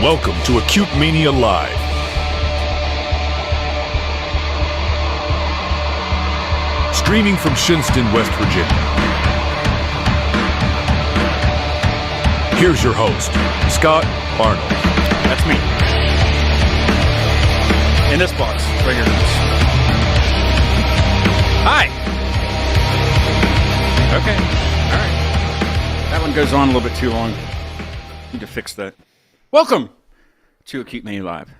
Welcome to Acute Mania Live. Streaming from Shinston, West Virginia. Here's your host, Scott Arnold. That's me. In this box, right here. Hi. Okay. All right. That one goes on a little bit too long. Need to fix that. Welcome to Acute Mania Live.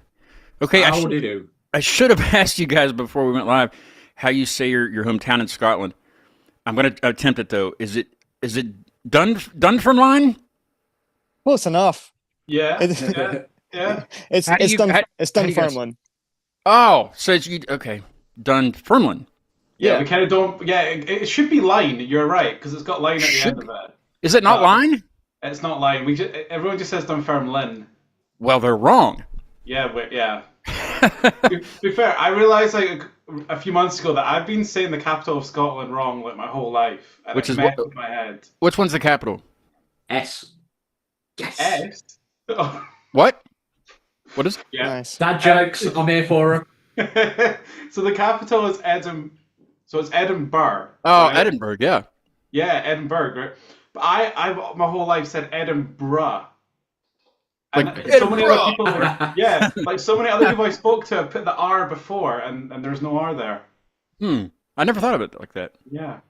Okay, I should have asked you guys before we went live how you say your hometown in Scotland. I'm going to attempt it though. Is it Dunfermline? Close enough. Yeah. It's Dunfermline. Oh, so it's okay. Dunfermline. Yeah, we kind of don't. Yeah, it should be line. You're right because it's got line at the end of it. Is it not line? It's not line. Everyone just says Dunfermline. Well, they're wrong. Yeah, to be fair, I realized like a few months ago that I've been saying the capital of Scotland wrong like my whole life. And which is messed with my head. Which one's the capital? S. Yes. S. Oh. What? What is? Yeah. Nice. Dad jokes. I'm here for them. So the capital is Edinburgh. So it's Edinburgh. Oh, right? Edinburgh. Yeah. Yeah, Edinburgh. Right? But I my whole life said Edinburgh. And Like so many other people like so many other people I spoke to have put the R before and there's no R there. I never thought of it like that. Yeah.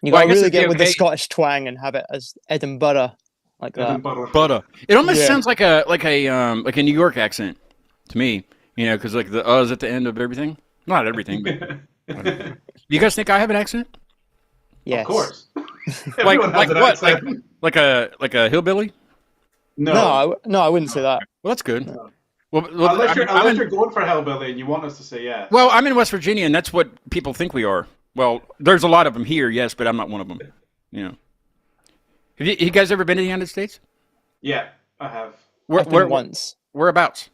You Well, I gotta guess really it'd be get with the okay. Scottish twang and have it as Edinburgh, like that. Edinburgh. But it almost Yeah. sounds like a New York accent to me, because like the is at the end of everything. Not everything, but do you guys think I have an accent? Yes. Of course. Like Everyone has an what? accent. Like a hillbilly? No. No, I wouldn't say that. Well, that's good. No. Well, Unless I'm you're going for hillbilly and you want us to say yes. well, I'm in West Virginia, and that's what people think we are. Well, there's a lot of them here, yes, but I'm not one of them. Have you guys ever been to the United States? Yeah, I have. I've been once. Whereabouts?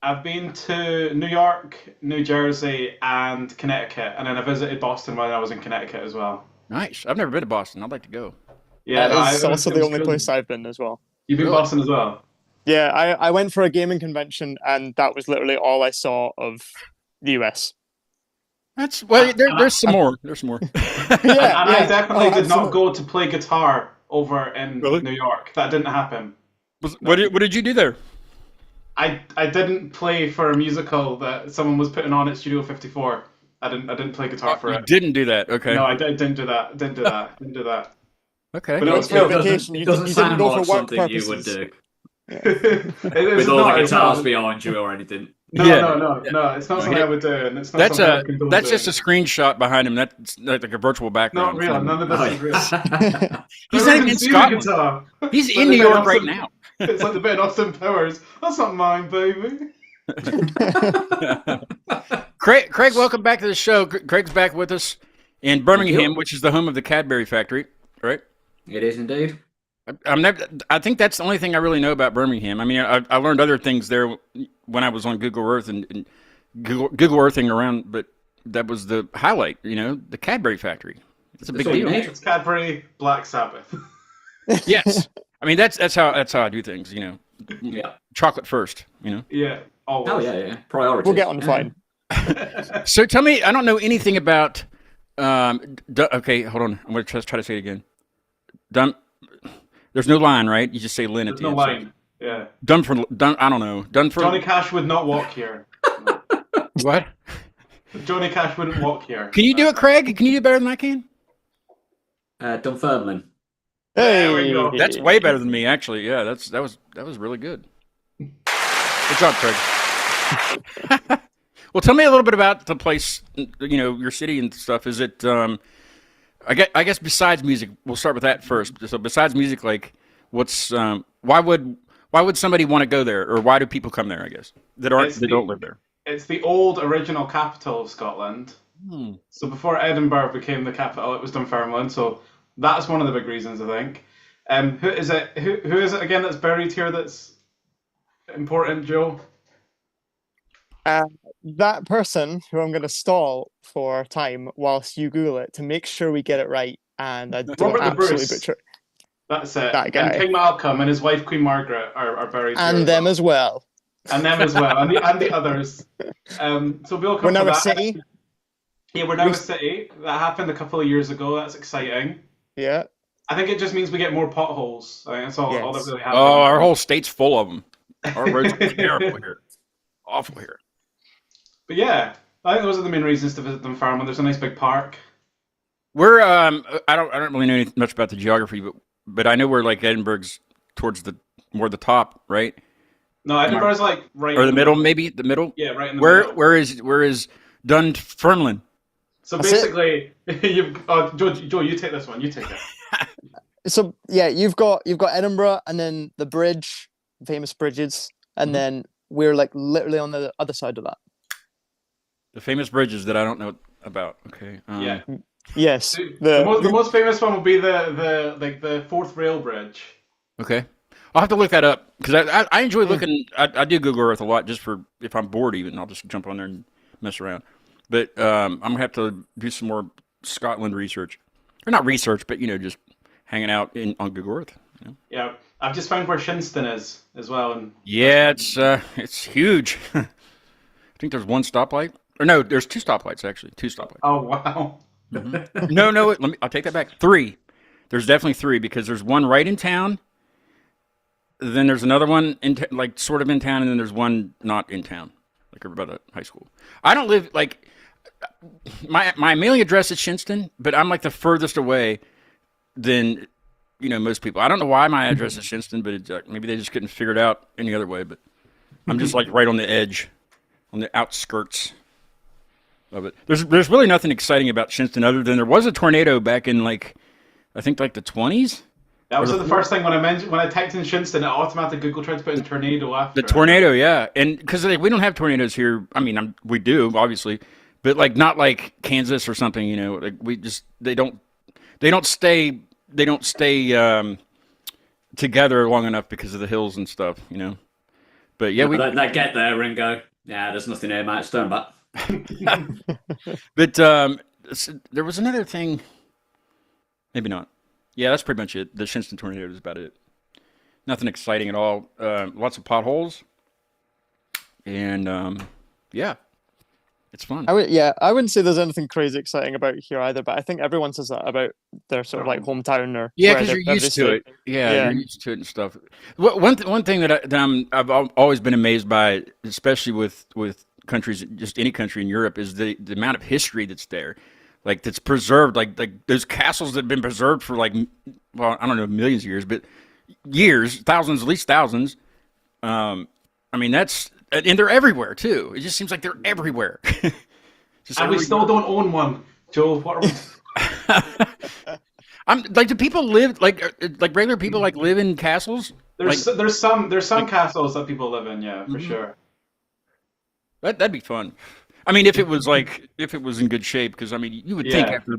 I've been to New York, New Jersey, and Connecticut, and then I visited Boston when I was in Connecticut as well. Nice. I've never been to Boston. I'd like to go. Yeah, It's also the only place I've been as well. You've been to Really? Boston as well. Yeah, I went for a gaming convention and that was literally all I saw of the US. That's there's some more. There's some more. And I definitely did not absolutely. go to play guitar over in Really? New York. That didn't happen. What did you do there? I didn't play for a musical that someone was putting on at Studio 54. I didn't play guitar for You it. didn't do that. Okay. No, I didn't do that. Didn't do that. Okay. But it was for good. vacation. You doesn't didn't sound go for like work something you would purposes. do It is with all the not, guitars it's behind you or anything. No, Yeah. no. It's not something I would do, and it's not That's something I condone that's just a doing. screenshot behind him. That's like a virtual background. Not real. None of this is real. He's Never not even in seen a Scotland. guitar. He's It's in like New the bit York right Austin- now. It's like the bit in Austin Powers. That's not mine, baby. Craig, welcome back to the show. Craig's back with us in Birmingham, which is the home of the Cadbury factory, right? It is indeed. I think that's the only thing I really know about Birmingham. I mean, I learned other things there when I was on Google Earth and Google Earthing around, but that was the highlight, the Cadbury factory. It's a big what you deal. need. It's Cadbury Black Sabbath. Yes. I mean, that's how I do things, Yeah. Chocolate first, Yeah, always. Oh yeah. Priorities. We'll get on Yeah. fine. So tell me, I don't know anything about. Okay, hold on. I'm going to try to say it again. There's no line, right? You just say Lynn at There's the no end. line. Yeah. I don't know. Johnny Cash would not walk here. What? Johnny Cash wouldn't walk here. Can you do it, Craig? Can you do it better than I can? Dunfermline. There we go. That's way better than me, actually. Yeah, that was really good. Good job, Craig. Well, tell me a little bit about the place, your city and stuff. Is it, I guess besides music, we'll start with that first. So besides music, like what's, why would somebody want to go there, or why do people come there, I guess, that don't live there? It's the old original capital of Scotland. So before Edinburgh became the capital, it was Dunfermline. So that's one of the big reasons, I think. Who is it? Who is it again that's buried here? That's important, Joe. That person who I'm going to stall for time whilst you Google it to make sure we get it right, and I don't Robert the absolutely Bruce. butcher it. That's it. That guy. And King Malcolm and his wife Queen Margaret are buried here. And them as well. And them as well, and the others. So we'll come We're now to a that. city. Yeah, we're now a city. That happened a couple of years ago. That's exciting. Yeah. I think it just means we get more potholes. I think that's all that really happens. Oh, our whole state's full of them. Our roads are terrible here. Awful here. But yeah, I think those are the main reasons to visit Dunfermline. There's a nice big park. We're I don't really know much about the geography, but I know we're like Edinburgh's towards the top, right? No, Edinburgh's like right or in the middle, maybe the middle. Yeah, right in the middle. Where is Dunfermline? So basically, Joe, you take this one. You take it. So yeah, you've got Edinburgh, and then the bridge, famous bridges, and then we're like literally on the other side of that. The famous bridges that I don't know about. Okay. Yeah. Yes. The most famous one will be the fourth rail bridge. Okay. I'll have to look that up because I enjoy looking. I do Google Earth a lot just for if I'm bored. Even I'll just jump on there and mess around. But I'm gonna have to do some more Scotland research, or not research, but just hanging out on Google Earth. Yeah, I've just found where Shinston is as well. And yeah, it's huge. I think there's one stoplight, or no, there's two stoplights actually. Two stoplights. Oh wow. No, I'll take that back. Three. There's definitely three because there's one right in town. Then there's another one sort of in town, and then there's one not in town, like over by the high school. I don't live like my mailing address is Shinston, but I'm like the furthest away than most people. I don't know why my address is Shinston, but maybe they just couldn't figure it out any other way. But I'm just like right on the edge, on the outskirts of it. There's really nothing exciting about Shinston other than there was a tornado back in I think the 20s. That was the first thing when I typed in Shinston, it automatically Google tried to put in tornado after. The tornado, yeah, and because we don't have tornadoes here. I mean, we do obviously, but not like Kansas or something. Like they don't stay together long enough because of the hills and stuff. But yeah, they get there and go, yeah, there's nothing here, mate. Turn back. But there was another thing. Maybe not. Yeah, that's pretty much it. The Shinston tornado is about it. Nothing exciting at all. Lots of potholes. And yeah, it's fun. I wouldn't say there's anything crazy exciting about here either, but I think everyone says that about their sort of like hometown or because you're used to it. Yeah, you're used to it and stuff. One thing that I've always been amazed by, especially with countries, just any country in Europe, is the amount of history that's there. Like that's preserved, like those castles that have been preserved for I don't know, millions of years, but years, thousands, at least thousands. I mean, and they're everywhere too. It just seems like they're everywhere. And we still don't own one, Joe. What are we? I'm like, do people live like regular people live in castles? There's some castles that people live in, yeah, for sure. That'd be fun. I mean, if it was in good shape, because I mean, you would think after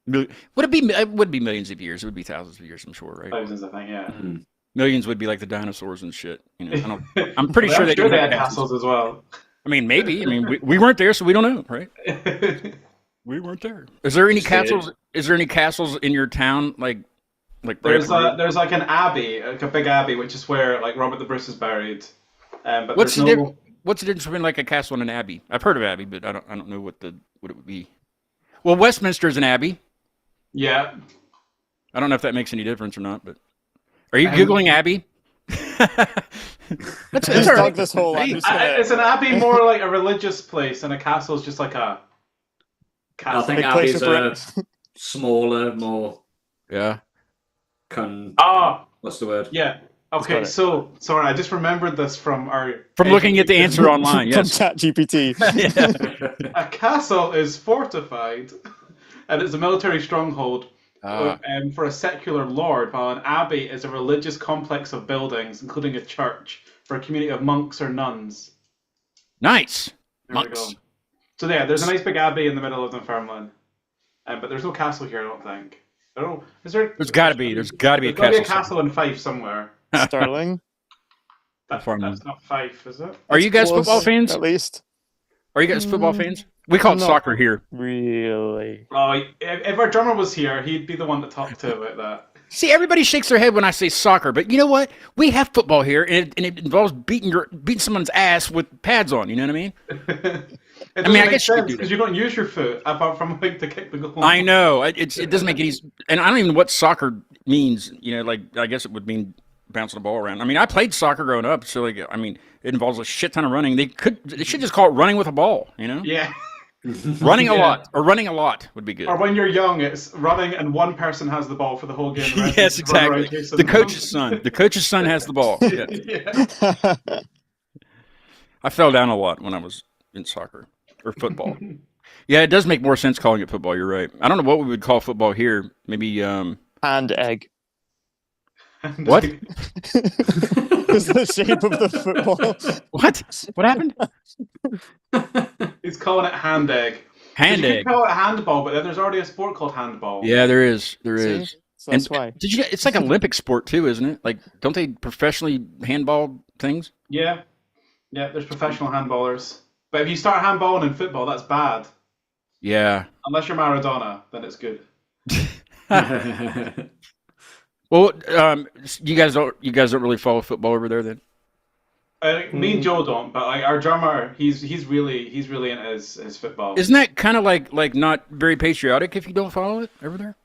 it would be millions of years. It would be thousands of years, I'm sure, right? Thousands, I think, yeah. Mm-hmm. Millions would be like the dinosaurs and shit. I'm pretty sure they had castles as well. I mean, maybe. I mean, we weren't there, so we don't know, right? We weren't there. Is there any castles? Is there any castles in your town? There's like an abbey, like a big abbey, which is where Robert the Bruce is buried. But what's the difference between like a castle and an abbey? I've heard of abbey, but I don't know what it would be. Well, Westminster is an abbey. Yeah. I don't know if that makes any difference or not, but are you googling abbey? It's this whole. It's an abbey more like a religious place, and a castle is just like a castle. I think abbeys are smaller, more. Yeah. What's the word? Yeah. Okay, so sorry, I just remembered this from looking at the answer online. Yes. From ChatGPT. A castle is fortified, and it's a military stronghold for a secular lord, while an abbey is a religious complex of buildings, including a church, for a community of monks or nuns. Nice. There we go. So yeah, there's a nice big abbey in the middle of Dunfermline, but there's no castle here, I don't think. I don't know. Is there? There's got to be. There's got to be a castle. There's got to be a castle in Fife somewhere. Sterling. That's not Fife, is it? Are you guys football fans? At least. Are you guys football fans? We call it soccer here. Really? Oh, if our drummer was here, he'd be the one to talk to about that. See, everybody shakes their head when I say soccer, but you know what? We have football here, and it involves beating someone's ass with pads on. You know what I mean? It doesn't make sense because you don't use your foot apart from like to kick the goal. I know it doesn't make any, and I don't even know what soccer means. You know, like I guess it would mean bouncing the ball around. I mean, I played soccer growing up, so like I mean, it involves a shit ton of running. They should just call it running with a ball. You know? Yeah. Running a lot would be good. Or when you're young, it's running and one person has the ball for the whole game. The yes, exactly. The coach's son. The coach's son has the ball. Yeah. I fell down a lot when I was in soccer or football. Yeah, it does make more sense calling it football. You're right. I don't know what we would call football here. Maybe hand egg. What? It's the shape of the football. What happened? He's calling it hand egg. Hand egg. You can call it handball, but then there's already a sport called handball. Yeah, there is. There is. So that's why. It's like an Olympic sport too, isn't it? Like, don't they professionally handball things? Yeah. Yeah, there's professional handballers. But if you start handballing in football, that's bad. Yeah. Unless you're Maradona, then it's good. Well, you guys don't really follow football over there then? Me and Joe don't, but like our drummer, he's really into his football. Isn't that kind of like not very patriotic if you don't follow it over there?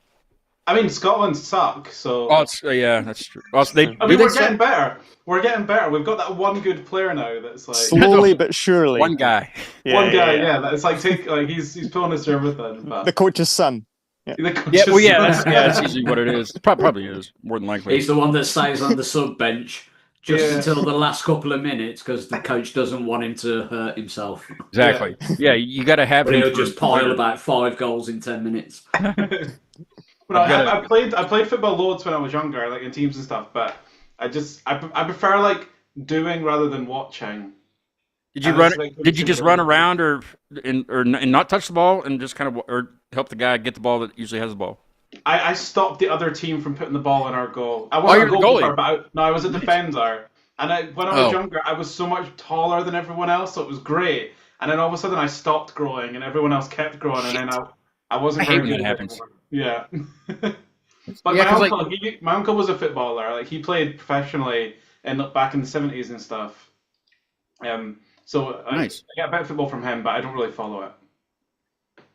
I mean, Scotland suck, so. Oh, yeah, that's true. Also, we're getting better. We're getting better. We've got that one good player now that's like slowly but surely. One guy. Yeah. It's like he's pulling us through everything. But... The coach's son. Yeah. That's usually what it is. Probably is more than likely. He's the one that stays on the sub bench just until the last couple of minutes because the coach doesn't want him to hurt himself. Exactly. Yeah, you got to have him. He'll just pile about 5 goals in 10 minutes. I played football loads when I was younger, like in teams and stuff. But I prefer like doing rather than watching. Did you run? Did you just run around or not touch the ball and just kind of or help the guy get the ball that usually has the ball? I stopped the other team from putting the ball in our goal. I wasn't a goalkeeper, but I was a defender. And when I was younger, I was so much taller than everyone else, so it was great. And then all of a sudden, I stopped growing, and everyone else kept growing, and then I wasn't. I hate when that happens. Yeah. But my uncle was a footballer. Like he played professionally back in the 70s and stuff. So nice. I get a bit of football from him, but I don't really follow it.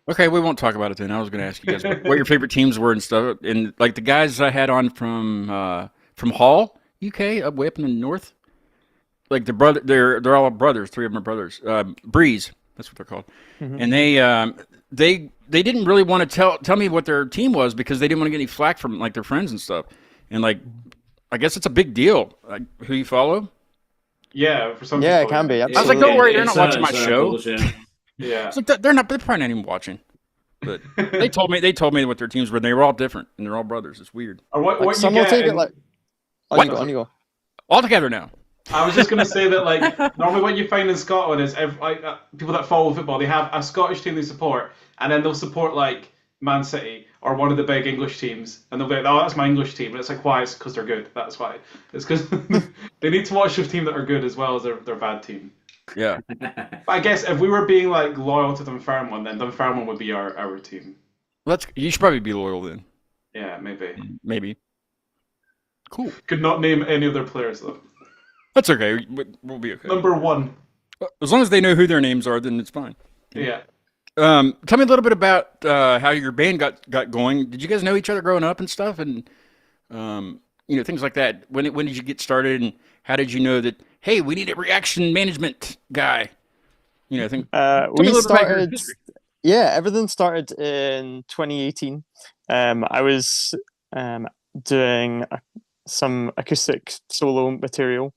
Okay, we won't talk about it then. I was going to ask you guys what your favorite teams were and stuff. And like the guys I had on from Hull, UK, way up in the north. Like they're all brothers. 3 of them are brothers. Breeze, that's what they're called. Mm-hmm. And they didn't really want to tell me what their team was because they didn't want to get any flack from like their friends and stuff. And like, I guess it's a big deal. Like, who you follow? Yeah, for some. Yeah, it can be. I was like, don't worry, they're not watching my show. Yeah, it's like they're probably not even watching. But they told me what their teams were. And they were all different, and they're all brothers. It's weird. Or what some will take it like. On you go. All together now. I was just going to say that, like, normally what you find in Scotland is people that follow football, they have a Scottish team they support, and then they'll support, like, Man City or one of the big English teams, and they'll be like, oh, that's my English team. And it's like, why? It's because they're good. That's why. It's because they need to watch the team that are good as well as their bad team. Yeah. But I guess if we were being, like, loyal to Dunfermline, then Dunfermline would be our team. Well, you should probably be loyal then. Yeah, maybe. Maybe. Cool. Could not name any of their players, though. That's okay. We'll be okay. Number 1. As long as they know who their names are, then it's fine. Yeah. Tell me a little bit about how your band got going. Did you guys know each other growing up and stuff, and things like that? When did you get started, and how did you know that? Hey, we need a reaction management guy. We started. Yeah, everything started in 2018. I was doing some acoustic solo material.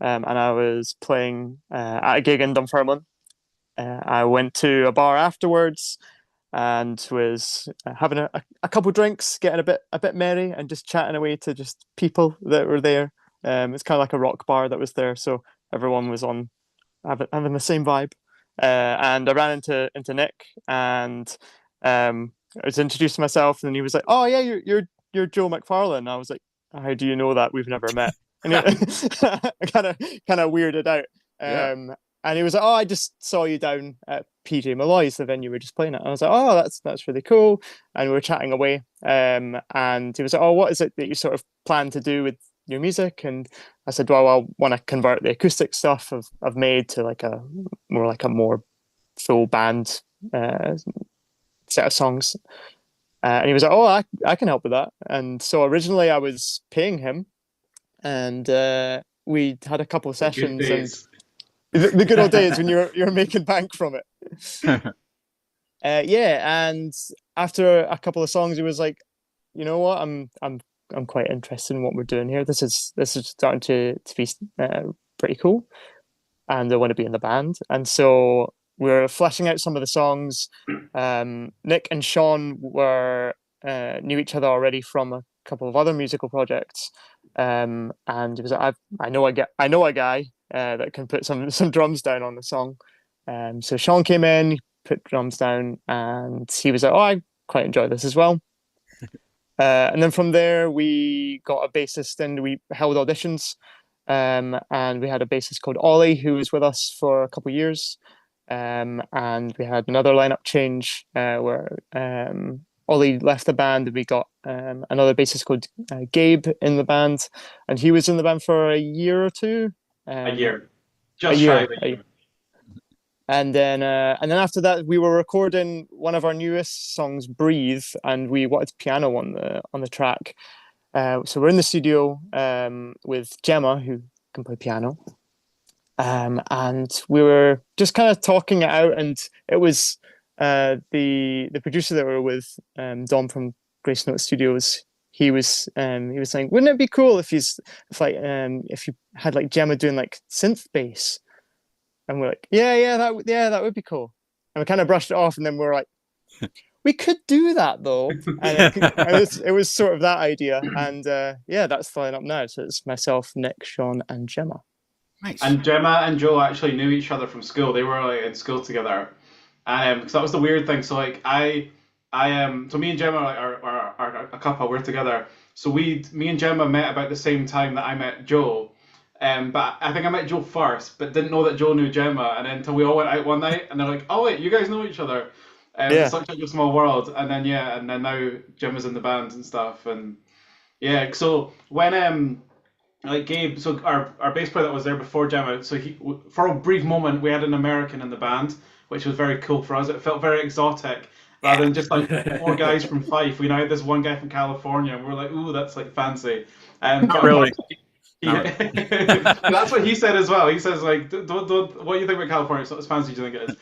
And I was playing at a gig in Dunfermline. I went to a bar afterwards and was having a couple drinks, getting a bit merry, and just chatting away to just people that were there. It's kind of like a rock bar that was there, so everyone was on having the same vibe. And I ran into Nic, and I was introducing myself, and he was like, "Oh yeah, you're Joe MacFarlane." I was like, "How do you know that? We've never met." And kind of weirded out. and he was like, "Oh, I just saw you down at PJ Malloy's, the venue we were just playing at." And I was like, "Oh, that's really cool." And we were chatting away. And he was like, "Oh, what is it that you sort of plan to do with your music?" And I said, "Well, I want to convert the acoustic stuff I've made to like a more full band set of songs." And he was like, "Oh, I can help with that." And so originally I was paying him, and we had a couple of sessions, and the good old days when you're making bank from it. And after a couple of songs, he was like, "You know what? I'm quite interested in what we're doing here. This is starting to be pretty cool, and I want to be in the band." And so we're fleshing out some of the songs. Nic and Sean knew each other already from a couple of other musical projects, and it was like, I know a guy that can put some drums down on the song. So Sean came in, put drums down, and he was like, "Oh, I quite enjoy this as well." And then from there, we got a bassist, and we held auditions. And we had a bassist called Ollie, who was with us for a couple of years. And we had another lineup change where Ollie left the band, and we got another bassist called Gabe in the band, and he was in the band for a year or two. A year, just shy of a year. And then after that, we were recording one of our newest songs, "Breathe," and we wanted piano on the track. So we're in the studio with Gemma, who can play piano. And we were just kind of talking it out, and it was the producer that we were with, Dom from Grace Note Studios. He was saying, "Wouldn't it be cool if you had like Gemma doing like synth bass?" And we're like, yeah, that would be cool. And we kind of brushed it off, and then we're like, "We could do that though." And it was sort of that idea, and that's the lineup now. So it's myself, Nic, Sean, and Gemma. Nice. And Gemma and Joe actually knew each other from school. They were like in school together, and because that was the weird thing. So like so me and Gemma are a couple. We're together. So me and Gemma met about the same time that I met Joe. But I think I met Joe first, but didn't know that Joe knew Gemma. And then until we all went out one night, and they're like, "Oh wait, you guys know each other." It's such a small world. And then now Gemma's in the band and stuff. And yeah, so when like Gabe, so our bass player that was there before Gemma, so for a brief moment we had an American in the band, which was very cool for us. It felt very exotic, rather than just like 4 guys from Fife. We now had this one guy from California, and we're like, "Ooh, that's like fancy." Not really. That's what he said as well. He says like, don't what do you think about California? It's not as fancy as you think it is.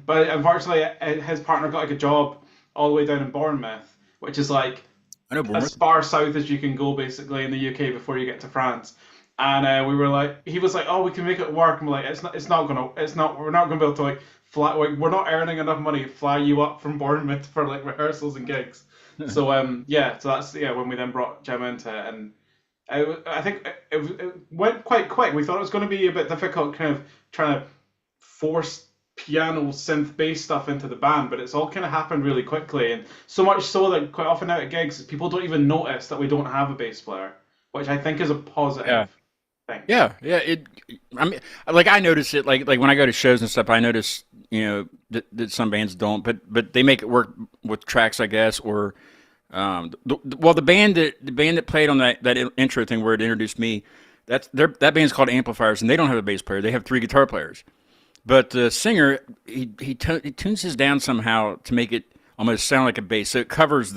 But unfortunately, his partner got like a job all the way down in Bournemouth, which is like as far south as you can go basically in the UK before you get to France. And we were like, he was like, "Oh, we can make it work." And we're like, we're not gonna be able to like fly. Like, we're not earning enough money to fly you up from Bournemouth for like rehearsals and gigs. So so that's when we then brought Gemma into it, and I think it went quite quick. We thought it was going to be a bit difficult, kind of trying to force piano, synth, bass stuff into the band, but it's all kind of happened really quickly, and so much so that quite often out at gigs, people don't even notice that we don't have a bass player, which I think is a positive thing. Yeah. I mean, like I notice it, like when I go to shows and stuff, I notice that some bands don't, but they make it work with tracks, I guess, or. The band that played on that intro thing where it introduced me, that band's called Amplifiers, and they don't have a bass player. They have 3 guitar players, but the singer he tunes his down somehow to make it almost sound like a bass, so it covers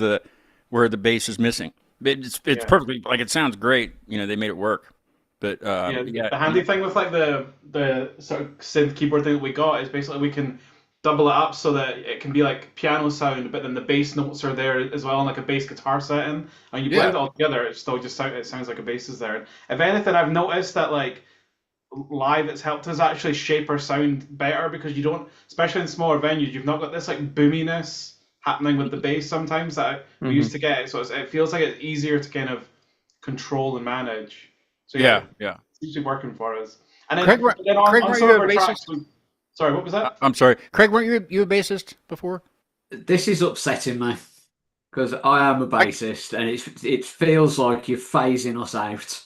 where the bass is missing. It's perfectly, like, it sounds great. They made it work. But the handy thing with like the sort of synth keyboard thing that we got is basically we can double it up so that it can be like piano sound, but then the bass notes are there as well, in like a bass guitar setting. And you blend it all together, it still just sounds like a bass is there. If anything, I've noticed that like live, it's helped us actually shape our sound better, because you don't, especially in smaller venues, you've not got this like boominess happening with the bass sometimes that we used to get. So it feels like it's easier to kind of control and manage. So it's usually working for us. And then, Craig, on some of our tracks, sorry, what was that? I'm sorry, Craig. Weren't you a bassist before? This is upsetting me, because I am a bassist, and it feels like you're phasing us out.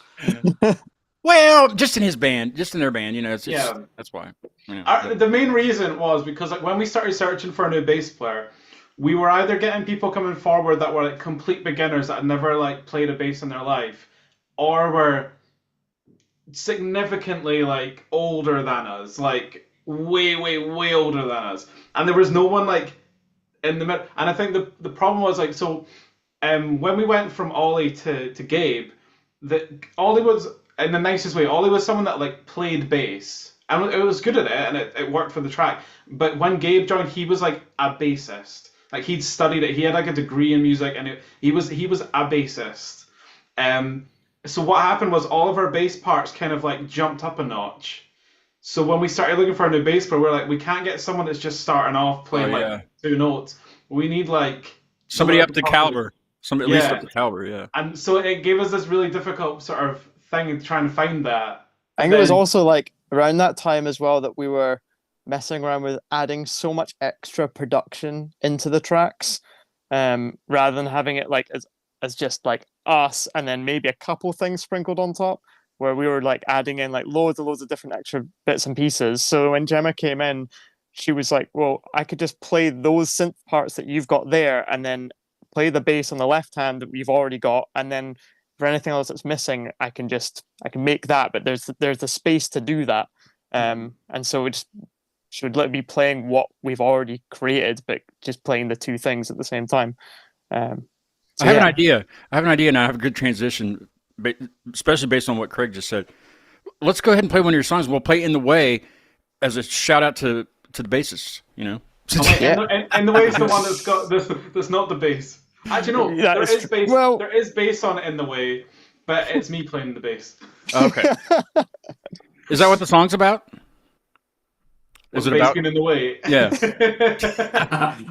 Well, just in his band, just in their band, it's that's why. The main reason was because like when we started searching for a new bass player, we were either getting people coming forward that were like complete beginners that had never like played a bass in their life, or were significantly like older than us, like way older than us, and there was no one like in the middle. And I think the problem was like when we went from Ollie to Gabe, that Ollie was, in the nicest way, Ollie was someone that like played bass and it was good at it and it worked for the track. But when Gabe joined, he was like a bassist. Like he'd studied it. He had like a degree in music and he was a bassist. So what happened was all of our bass parts kind of like jumped up a notch. So when we started looking for a new bass player, we're like, we can't get someone that's just starting off playing like 2 notes. We need like somebody up to caliber. Somebody at least up to caliber, yeah. And so it gave us this really difficult sort of thing trying to find that. I think it was also like around that time as well that we were messing around with adding so much extra production into the tracks, rather than having it like as just like us and then maybe a couple things sprinkled on top, where we were like adding in like loads of different extra bits and pieces. So when Gemma came in, she was like, well, I could just play those synth parts that you've got there and then play the bass on the left hand that we've already got, and then for anything else that's missing, I can make that, but there's the space to do that. And so we just should let me playing what we've already created, but just playing the 2 things at the same time. I have an idea. And I have a good transition, especially based on what Craig just said. Let's go ahead and play one of your songs. We'll play "In the Way" as a shout out to the bassists. And the way is the one that's got that's not the bass. Actually, no, there is bass. Well, there is bass on "In the Way," but it's me playing the bass. Okay. Is that what the song's about? Is it about being in the way? Yeah.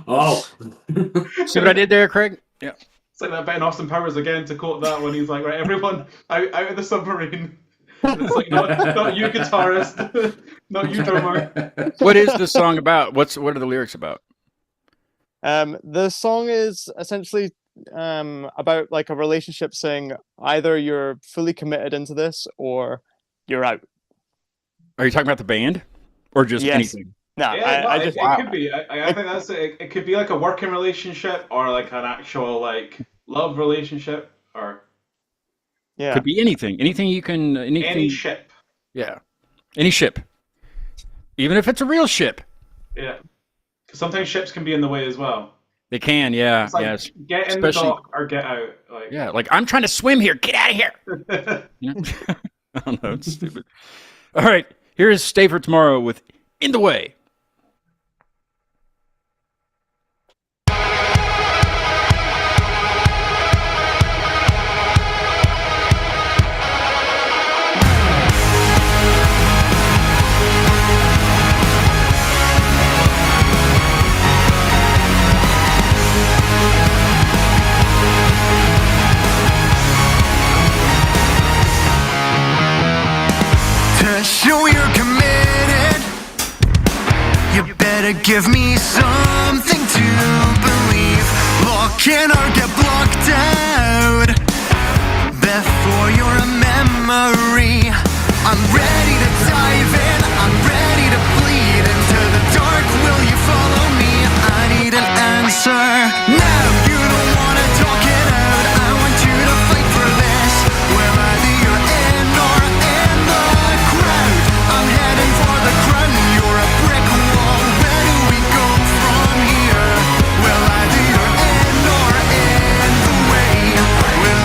Oh. See what I did there, Craig? Yeah. It's like that bit in Austin Powers again, to quote that, when he's like, right, everyone out of the submarine. And it's like, not you guitarist, not you drummer. What is the song about? What are the lyrics about? The song is essentially about like a relationship, saying either you're fully committed into this or you're out. Are you talking about the band or just anything? No, yeah, it could be. I think that's it. It could be like a working relationship or like an actual like love relationship, or could be anything. Anything you can. Any ship. Yeah, any ship, even if it's a real ship. Yeah, sometimes ships can be in the way as well. They can, yeah. It's like, yes. Get in the dock or get out. Like I'm trying to swim here. Get out of here. I don't know. It's stupid. All right, here is Stay for Tomorrow with "In the Way." Show you're committed. You better give me something to believe. Lock in or get blocked out before you're a memory. I'm ready to dive in. I'm ready to bleed into the dark. Will you follow me? I need an answer now. You don't wanna talk it out. I want you to fight for this. Well, either you're in or in the crowd. I'm heading for the crown. You're a brick wall. Where do we go from here? Well, either you're in or in the way. Well,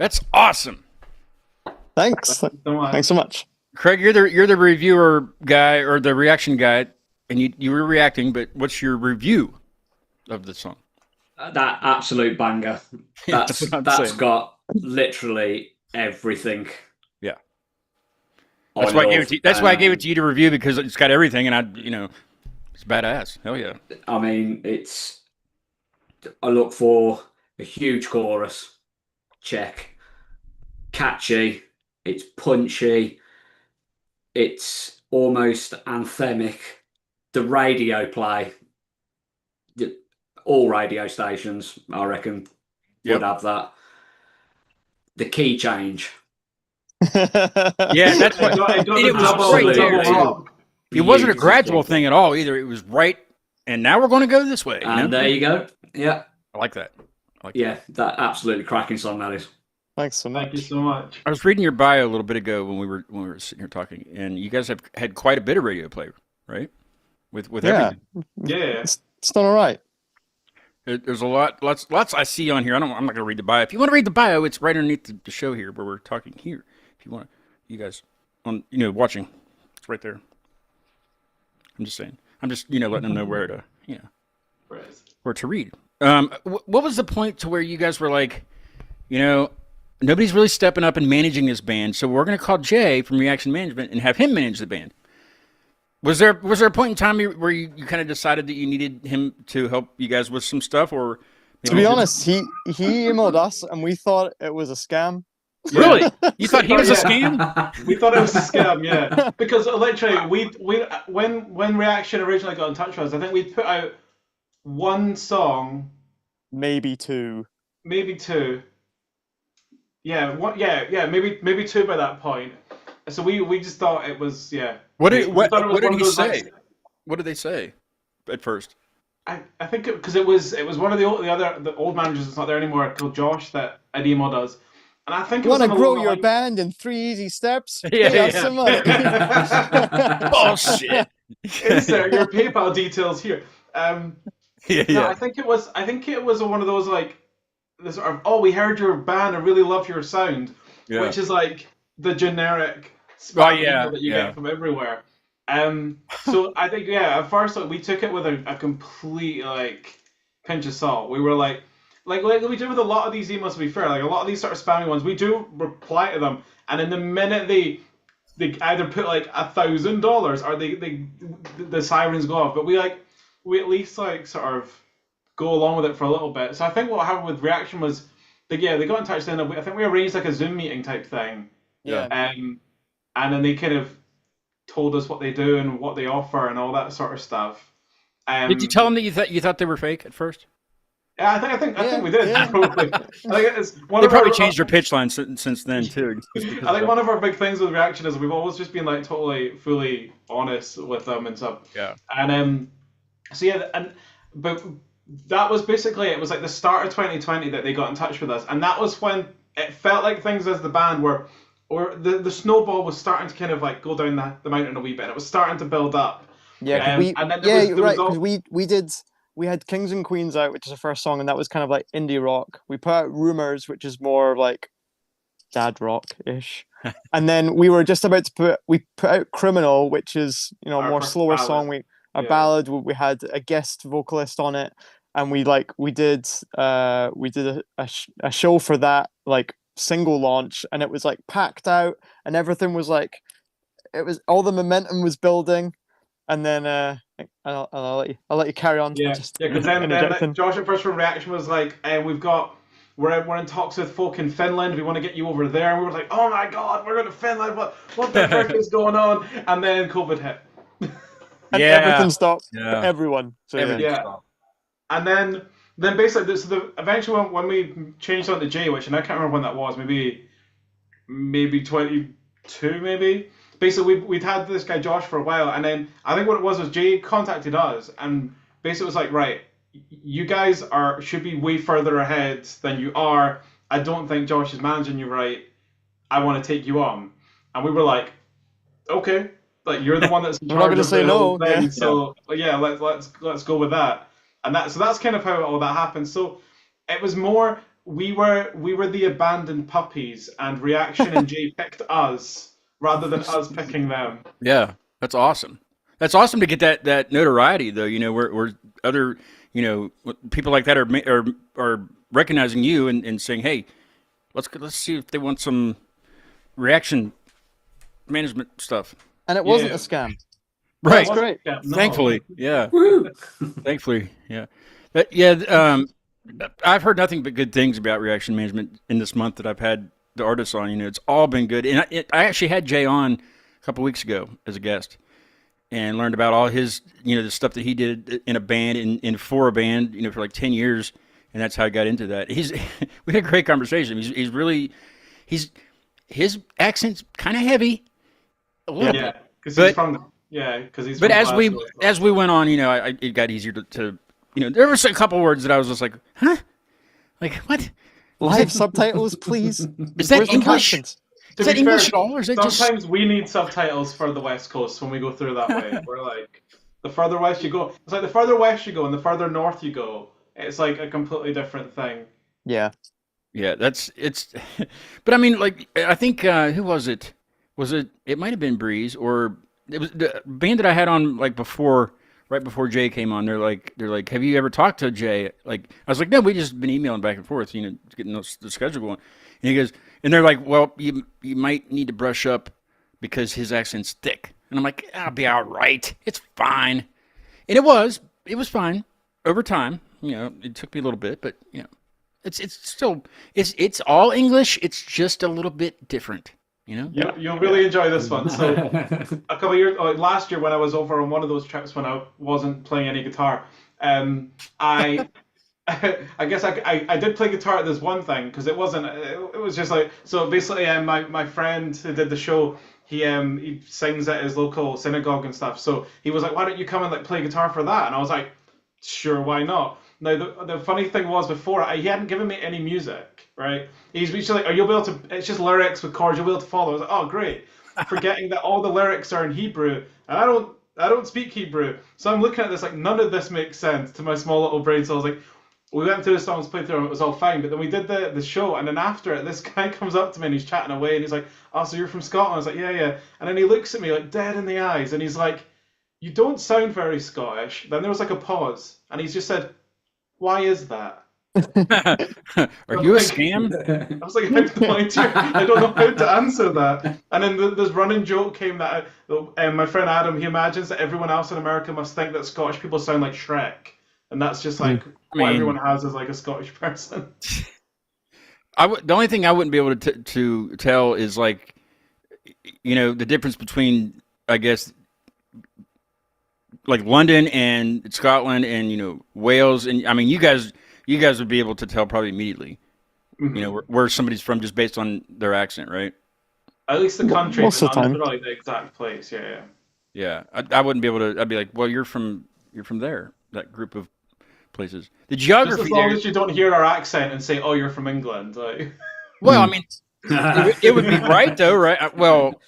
That's awesome. Thanks. So much. Thanks so much. Craig, you're the reviewer guy or the reaction guy, and you were reacting. But what's your review of the song? That absolute banger. That's what I'm That's saying. got literally everything. Yeah. I That's why I gave love. it to you. That's why I gave it to you to review, because it's got everything, and it's badass. Hell yeah. I mean, I look for a huge chorus. Check. Catchy. It's punchy. It's almost anthemic. The radio play. All radio stations, I reckon, would have that. The key change. Yeah, that's what. It got It the was right there, double rock. It wasn't a gradual thing at all either. It was right, and now we're going to go this way. And there you go. Yeah. I like that. Yeah, that absolutely cracking song that is. Thanks so much. Thank you so much. I was reading your bio a little bit ago when we were sitting here talking, and you guys have had quite a bit of radio play, right? With everything. Yeah. It's done all right. There's lots I see on here. I'm not going to read the bio. If you want to read the bio, it's right underneath the show here where we're talking here. If you want, you guys on watching, it's right there. I'm just saying. I'm just letting them know where to where to read. What was the point to where you guys were like, nobody's really stepping up and managing this band, so we're going to call Jay from Reaction Management and have him manage the band? Was there a point in time where you kind of decided that you needed him to help you guys with some stuff, or? To be honest, he emailed us and we thought it was a scam. Really? You thought he was a scam? We thought it was a scam, yeah. Because literally, we when Reaction originally got in touch with us, I think we put out one song, maybe two. Yeah, maybe two by that point. So we just thought it was What did he say? Like, what did they say at first? I think because it was one of the old managers that's not there anymore, called Josh, that had emailed us, and I think it Want was to grow your band in 3 easy steps? Yeah. Some money. Bullshit. Insert your PayPal details here. Yeah. No, I think it was one of those like the sort of, we heard your band and really love your sound, which is like the generic spam that you get from everywhere. So I think at first we took it with a complete pinch of salt. We were like we do with a lot of these emails, to be fair, like a lot of these sort of spammy ones, we do reply to them, and in the minute they either put like $1,000 or the sirens go off, but we at least sort of go along with it for a little bit. So I think what happened with Reaction was they got in touch then. I think we arranged like a Zoom meeting type thing. Yeah. And then they kind of told us what they do and what they offer and all that sort of stuff. Did you tell them that you thought they were fake at first? Yeah, I think we did. Yeah. Probably. They probably changed their pitch line since then too. I think one of our big things with Reaction is we've always just been like totally, fully honest with them and stuff. Yeah. And but that was basically, it was like the start of 2020 that they got in touch with us, and that was when it felt like things as the band were, or the snowball was starting to kind of like go down the mountain a wee bit. It was starting to build up. Yeah, we had Kings and Queens out, which is the first song, and that was kind of like indie rock. We put out Rumours, which is more like dad rock-ish. And then we were just about to put out Criminal, which is, more slower ballad. song. A ballad. We had a guest vocalist on it, and we did a show for that, like single launch, and it was like packed out, and everything was like, it was, all the momentum was building. And then I'll let you carry on. Yeah, because then Josh at first from Reaction was like, we're in talks with folk in Finland. We want to get you over there. And we were like, oh my god, we're going to Finland. What the frick is going on? And then COVID hit. And everything stopped for everyone. So stopped. And then basically, eventually when we changed on to J, which, and I can't remember when that was, maybe 22, maybe. Basically, we'd had this guy Josh for a while, and then I think what it was Jay contacted us, and basically was like, right, you guys should be way further ahead than you are. I don't think Josh is managing you right. I want to take you on. And we were like, okay, like you're the one that's in charge of the whole thing, so let's go with that. And that's kind of how all that happened. So it was more we were the abandoned puppies, and Reaction and Jay picked us rather than us picking them. Yeah, that's awesome. That's awesome to get that notoriety, though. You know, where other people like that are recognizing you and saying, "Hey, let's see if they want some Reaction management stuff." And it wasn't a scam. Right. That's great. Yeah, no. Thankfully, yeah. Thankfully, yeah. But I've heard nothing but good things about Reaction Management in this month that I've had the artists on. You know, it's all been good. And I actually had Jay on a couple weeks ago as a guest and learned about all his, the stuff that he did in a band for a band, for like 10 years. And that's how I got into that. We had a great conversation. His accent's kind of heavy. A little bit. Because he's from. Yeah, because he's. But from as we went on, it got easier to there was a couple words that I was just like, huh, like what? Live subtitles, please. Is that Where's the English? captions? Is that English at all, or is that sometimes we need subtitles for the West Coast when we go through that way. We're like, the further west you go, it's like the further west you go and the further north you go, it's like a completely different thing. Yeah. Yeah, it's. But I mean, like, I think who was it? It might have been Breeze, or it was the band that I had on like right before Jay came on. They're like, have you ever talked to Jay? Like, I was like, no, we just been emailing back and forth, getting the schedule going. And he goes, and they're like, well, you might need to brush up because his accent's thick. And I'm like, I'll be all right. It's fine. And it was fine over time. It took me a little bit, but it's still it's all English. It's just a little bit different. You'll really enjoy this one. So a couple of years, last year when I was over on one of those trips when I wasn't playing any guitar, I guess I did play guitar at this one thing because it was just like, so basically my friend who did the show, he sings at his local synagogue and stuff, so he was like, why don't you come and like play guitar for that? And I was like, sure, why not? Now the funny thing was, before he hadn't given me any music, right? He's just like, you'll be able to, it's just lyrics with chords, you'll be able to follow. I was like, oh great, forgetting that all the lyrics are in Hebrew, and I don't speak Hebrew, so I'm looking at this like, none of this makes sense to my small little brain. So I was like, we went through the songs, played through them, it was all fine. But then we did the show, and then after it, this guy comes up to me and he's chatting away, and he's like, oh, so you're from Scotland? I was like, yeah. And then he looks at me like dead in the eyes, and he's like, you don't sound very Scottish. Then there was like a pause, and he's just said, why is that? Are you a scam? I was like, I don't know how to answer that. And then this running joke came that my friend Adam, he imagines that everyone else in America must think that Scottish people sound like Shrek. And that's just like what everyone has as like a Scottish person. The only thing I wouldn't be able to tell is like, the difference between, I guess, like London and Scotland and Wales, and I mean you guys would be able to tell probably immediately, where somebody's from just based on their accent, right? At least the country, most of the time. Not like the exact place. Yeah. I wouldn't be able to. I'd be like, well, you're from there, that group of places. The geography just as long as you don't hear our accent and say, oh, you're from England, like. Well, I mean, it would be right though, right? Well,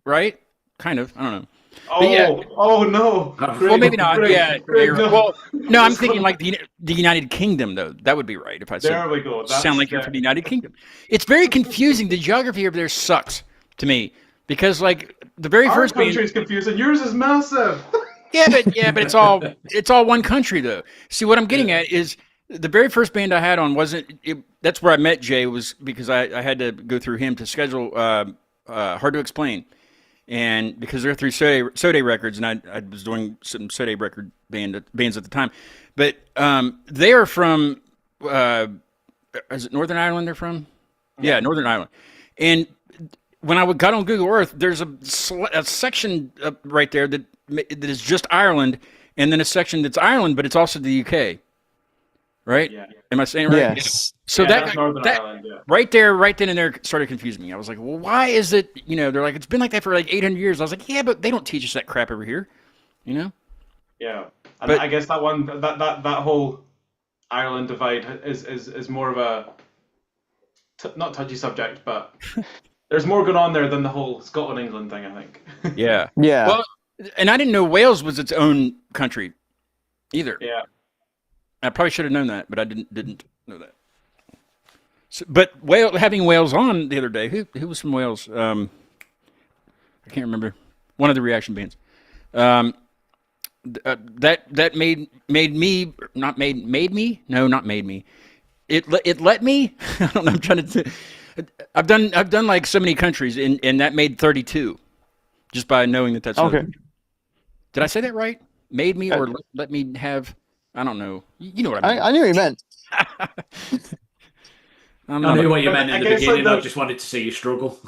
right? Kind of. I don't know. Oh no! Well, maybe not. Greg, No. Well, no, I'm thinking like the United Kingdom, though. That would be right if I said. There we go. Sound like you're from the United Kingdom. It's very confusing. The geography over there sucks to me because, like, the very Our first country is confusing. Yours is massive. Yeah, but it's all one country though. See, what I'm getting at is the very first band I had on wasn't. That's where I met Jay, was because I had to go through him to schedule Hard to Explain. And because they're through Sode Records, and I was doing some Sode record bands at the time, but they are from is it Northern Ireland? They're from, yeah, Northern Ireland. And when I got on Google Earth, there's a section right there that is just Ireland, and then a section that's Ireland, but it's also the UK. Right? Yeah. Am I saying it right? Yes. So that's Northern Ireland, yeah. Right then and there started confusing me. I was like, well, why is it, they're like, it's been like that for like 800 years. I was like, yeah, but they don't teach us that crap over here, Yeah. And I guess that one, that whole Ireland divide is more of a, not touchy subject, but there's more going on there than the whole Scotland-England thing, I think. Yeah. Yeah. Well, and I didn't know Wales was its own country either. Yeah. I probably should have known that, but I didn't know that. But having Wales on the other day. Who was from Wales? I can't remember. One of the reaction bands. That made me not made me. No, not made me. It let me. I don't know. I'm trying to. I've done like so many countries, and that made 32, just by knowing that's Okay. Did I say that right? Made me or let me have? I don't know. You know what I mean. I knew what you meant. I knew what you meant in the beginning. Like I just wanted to see you struggle.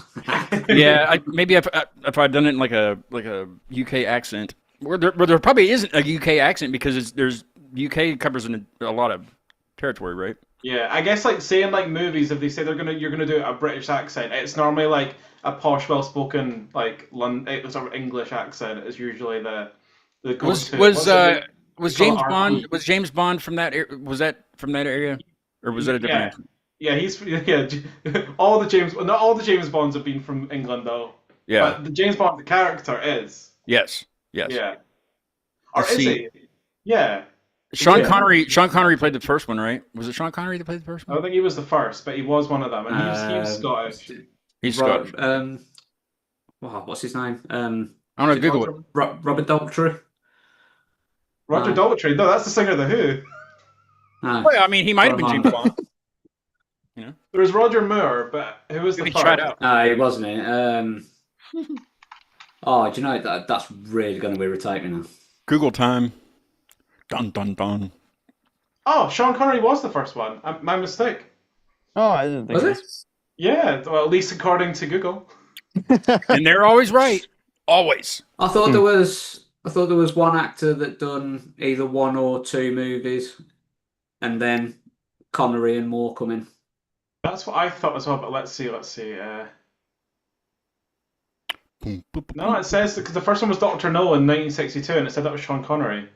Yeah, maybe if I'd done it in like a UK accent, where there probably isn't a UK accent because there's UK covers in a lot of territory, right? Yeah, I guess like saying like movies, if they say you're gonna do a British accent, it's normally like a posh, well-spoken like London sort of English accent is usually the go-to. Was James Bond from that? Was that from that area, or was that a different accent? Yeah, he's not all the James Bonds have been from England though. Yeah, but the James Bond the character is. Yes. Yeah. Or is he? Yeah. Sean Connery played the first one, right? Was it Sean Connery that played the first I one? don't think he was the first, but he was one of them, and he was Scottish. He's Scottish. What's his name? I don't know. Google it. Robert Daltrey. Roger Daltrey. No, that's the singer of the Who. Well, I mean, he might have been James Bond. You know, there was Roger Moore, but who was the he third? tried out. He wasn't it. Do you know that's really going to irritate me now? Google time. Dun dun dun. Oh, Sean Connery was the first one. My mistake. Oh, I didn't think Was it? Yeah, well, at least according to Google. And they're always right. Always. I thought there was one actor that done either one or two movies, and then Connery and Moore come in. That's what I thought as well, but let's see. No, it says because the first one was Dr. No in 1962, and it said that was Sean Connery.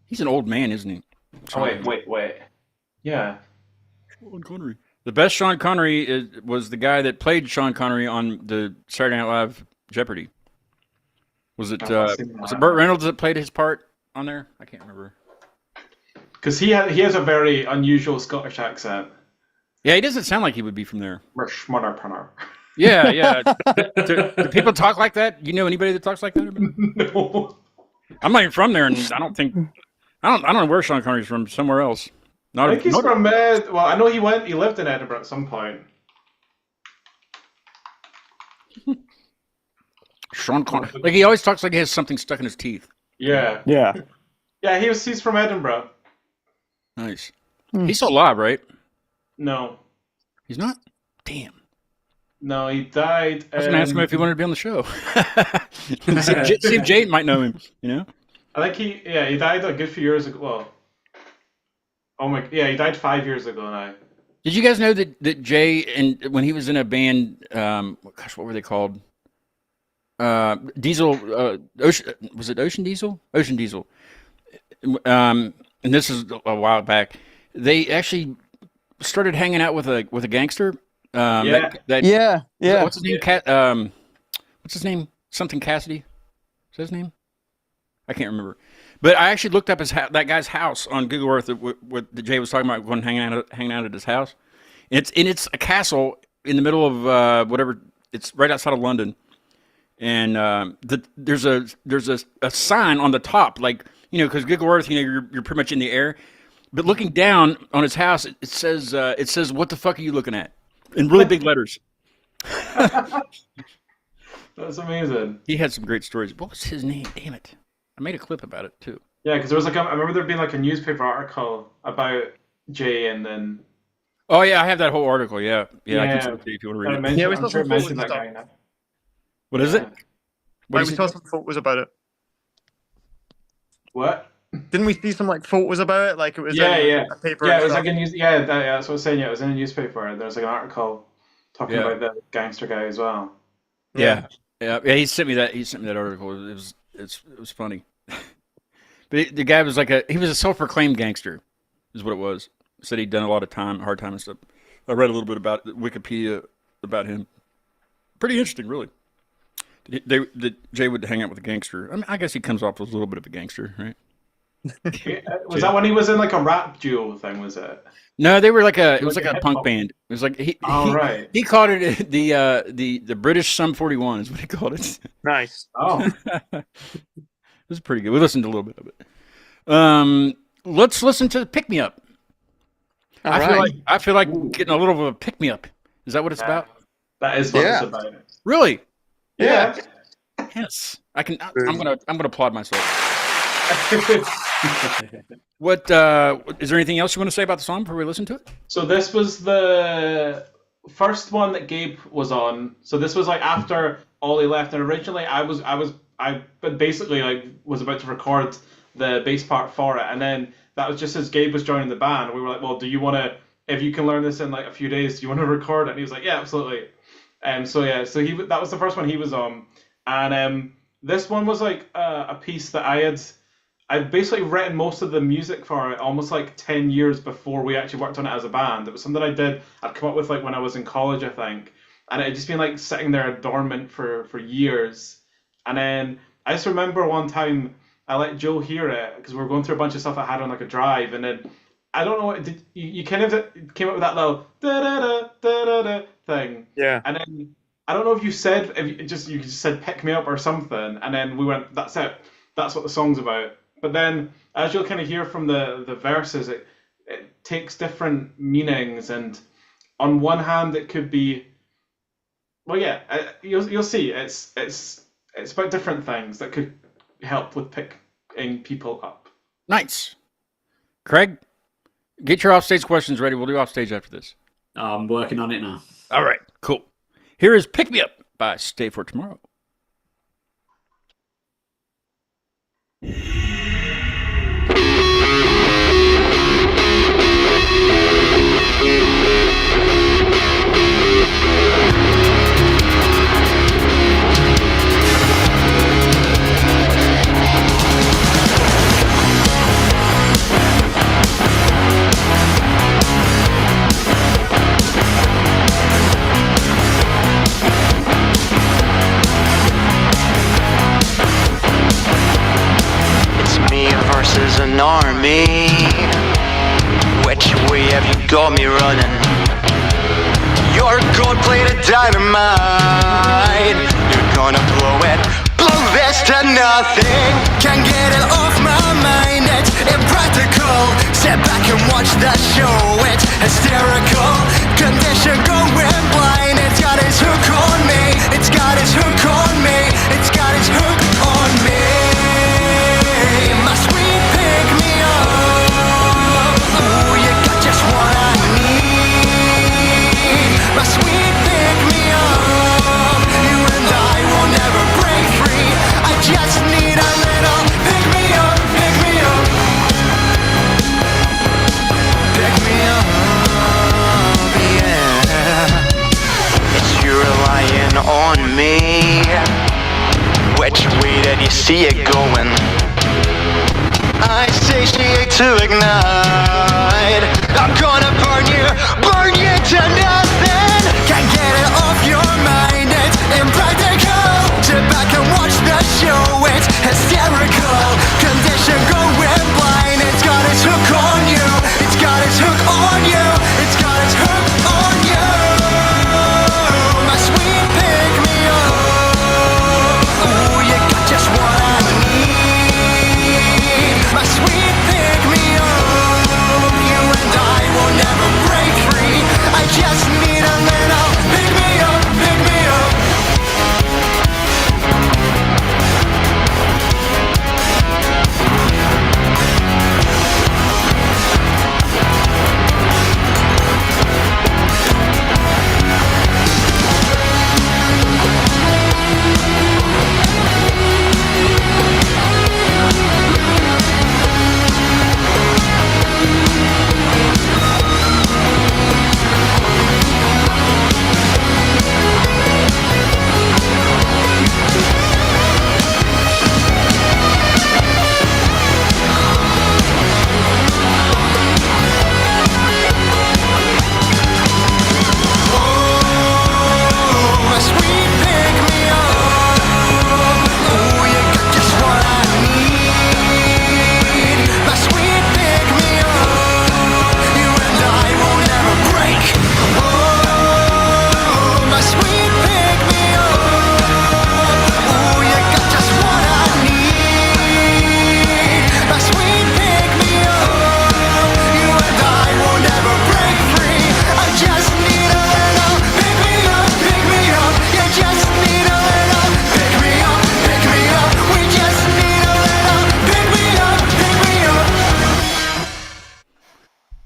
He's an old man, isn't he? Wait. Yeah. Sean Connery. The best Sean Connery was the guy that played Sean Connery on the Saturday Night Live Jeopardy. Was it Burt Reynolds that played his part on there? I can't remember. Because he has a very unusual Scottish accent. Yeah, he doesn't sound like he would be from there. Schmutterpunner. Yeah. do people talk like that? You know anybody that talks like that? No. I'm not even from there, and I don't know where Sean Connery's from. Somewhere else. I think he's from. Well, I know he lived in Edinburgh at some point. Sean Connery, like he always talks like he has something stuck in his teeth. Yeah. He's from Edinburgh. Nice. He's still alive, right? No. He's not? Damn. No, he died. I was going to ask him if he wanted to be on the show. See if Jade might know him, you know? I think he died a good few years ago. Well, he died 5 years ago now. Did you guys know that Jay, and when he was in a band, what were they called? Diesel, was it Ocean Diesel? Ocean Diesel. And this is a while back. They actually started hanging out with a gangster. Yeah. What's his name? What's his name? Something Cassidy. Is that his name? I can't remember. But I actually looked up that guy's house on Google Earth. What Jay was talking about, going hanging out at his house. It's a castle in the middle of whatever. It's right outside of London, and there's a sign on the top, like because Google Earth, you're pretty much in the air. But looking down on his house, it says "What the fuck are you looking at?" in really big letters. That's amazing. He had some great stories. What was his name? Damn it! I made a clip about it too. Yeah, because there was I remember there being like a newspaper article about Jay, and then. Oh yeah, I have that whole article. Yeah. I can send it to you if you want to read it. Yeah, we saw some photos and stuff. What is it? We saw some photos about it. What? Didn't we see some photos about it? Like it was a paper. Yeah, it was like a news. Yeah, that's what I was saying. Yeah, it was in a newspaper. There was like an article talking about the gangster guy as well. Yeah. He sent me that. He sent me that article. It was funny. But the guy was he was a self-proclaimed gangster, is what it was. Said he'd done a lot of hard time and stuff. I read a little bit about Wikipedia about him. Pretty interesting, really. Jay would hang out with a gangster. I mean, I guess he comes off as a little bit of a gangster, right? Was that when he was in like a rap duo thing? Was it? No, they were it was like a hip punk hop? band. It was like Right. he called it the British Sum 41 is what he called it. Nice. Oh, It was pretty good. We listened to a little bit of it. Let's listen to Pick Me Up. I feel like getting a little of a pick me up. Is that what it's about? that is what Yeah. it's about. Really? Yeah. Yes. I'm gonna applaud myself. What is there anything else you want to say about the song before we listen to it? So this was the first one that Gabe was on. So this was like after Ollie left, and originally I basically like was about to record the bass part for it, and then that was just as Gabe was joining the band. We were like, well, do you want to? If you can learn this in like a few days, do you want to record it? And he was like, yeah, absolutely. So that was the first one he was on, and this one was like a piece that I'd basically written most of the music for it almost like 10 years before we actually worked on it as a band. It was something I'd come up with like when I was in college, I think. And it had just been like sitting there dormant for years. And then I just remember one time I let Joe hear it because we were going through a bunch of stuff I had on like a drive. And then, I don't know, you kind of came up with that little da-da-da-da-da-da thing. Yeah. And then, I don't know if you just said pick me up or something. And then we went, that's it. That's what the song's about. But then, as you'll kind of hear from the verses, it takes different meanings, and on one hand, it could be, well, yeah, you'll see. It's about different things that could help with picking people up. Nice. Craig, get your offstage questions ready. We'll do offstage after this. I'm working on it now. All right, cool. Here is Pick Me Up by Stay for Tomorrow. Versus an army. Which way have you got me running? Your gold-plated dynamite. You're gonna blow this to nothing. Can't get it off my mind, it's impractical. Sit back and watch the show, it's hysterical. Condition going blind, it's got its hook on me. It's got its hook on me. It's got its hook on me. My sweet pick me up. Ooh, you got just what I need. My sweet pick me up. You and I will never break free. I just need a little pick me up, pick me up. Pick me up, yeah. It's you relying on me. Which way did you see it going? I satiate to ignite. I'm gonna burn you to nothing. Can't get it off your mind, it's impractical. Sit back and watch the show, it's hysterical. Condition going blind, it's got its hook on you. It's got its hook on you. It's got its hook on you. My sweet pick me up. Ooh, you got just what I need. My sweet pick me up. You and I will never break free. I just need a little pick me up, pick me up.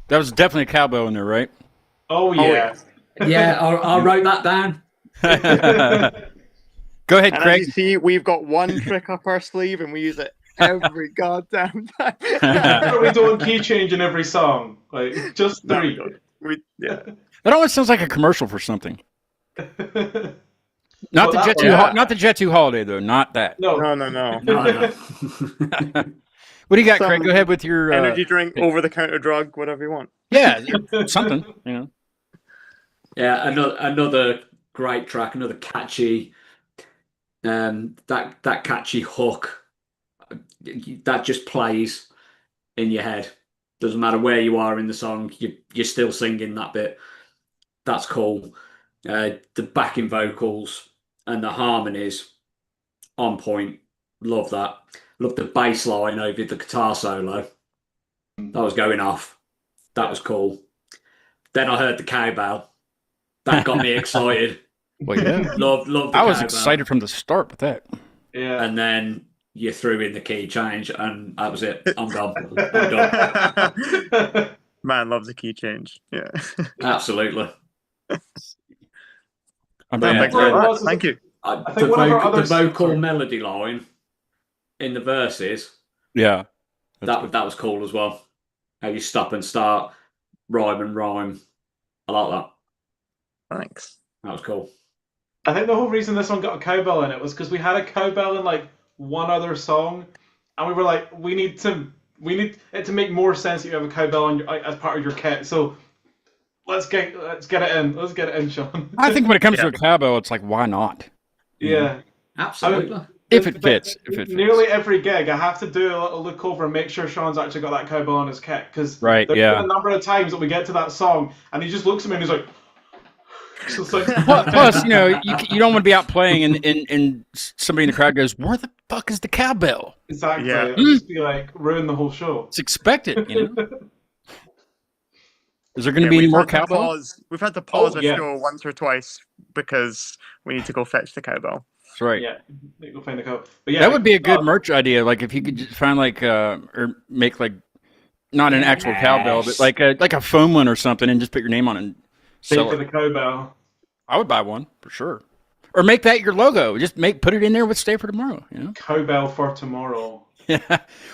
That was definitely a cowbell in there, right? Oh yeah. Yeah, I wrote that down. Go ahead, And Craig. as you see, we've got one trick up our sleeve, and we use it every goddamn time. Are we doing key change in every song? Like just No, we 3. don't. Yeah. That almost sounds like a commercial for something. Well, Not the that Jet one, 2 yeah. not the Jet 2 holiday though, not that. No. No. No. What do you got, Some Craig? Go ahead with your Energy drink, over-the-counter drug, whatever you want. Yeah, something, you know. Yeah, another great track, another catchy, that catchy hook that just plays in your head. Doesn't matter where you are in the song, you're still singing that bit. That's cool. The backing vocals and the harmonies on point. Love that. Love the bass line over the guitar solo. That was going off. That was cool. Then I heard the cowbell. That got me excited. Well, yeah. Love the I was cowbell. excited from the start with that. Yeah. And then you threw in the key change, and that was it. I'm gone. I'm done. Man loves a key change. Yeah. Absolutely. I'm No, bad. thanks very much. Thank you. think one of our other- The vocal melody line in the verses, Yeah. that was cool as well. How you stop and start, rhyme and rhyme. I like that. Thanks. That was cool. I think the whole reason this one got a cowbell in it was because we had a cowbell in like one other song, and we were like, we need it to make more sense that you have a cowbell on your, as part of your kit. So let's get it in, Sean. I think when it comes to a cowbell, it's like, why not? Yeah. Absolutely. If it fits. Nearly every gig, I have to do a little look over and make sure Sean's actually got that cowbell on his kit, because Right, there's yeah. been a number of times that we get to that song and he just looks at me and he's like, so it's like Plus, you know, you don't want to be out playing and somebody in the crowd goes, "Where the fuck is the cowbell?" exactly. Yeah. It'll just be like ruin the whole show. It's expected, you know. Is there going to be we've any more had to cowbell? pause- We've had to pause Oh, a yeah. show once or twice because we need to go fetch the cowbell. That's right. Yeah, go find the code. But yeah, That would be a good merch idea. Like if you could just find like or make like not an actual cowbell, but like a foam one or something, and just put your name on it and Stay sell for it. the cowbell. I would buy one for sure. Or make that your logo. Just put it in there with "Stay for Tomorrow." You know. Cowbell for tomorrow. Yeah.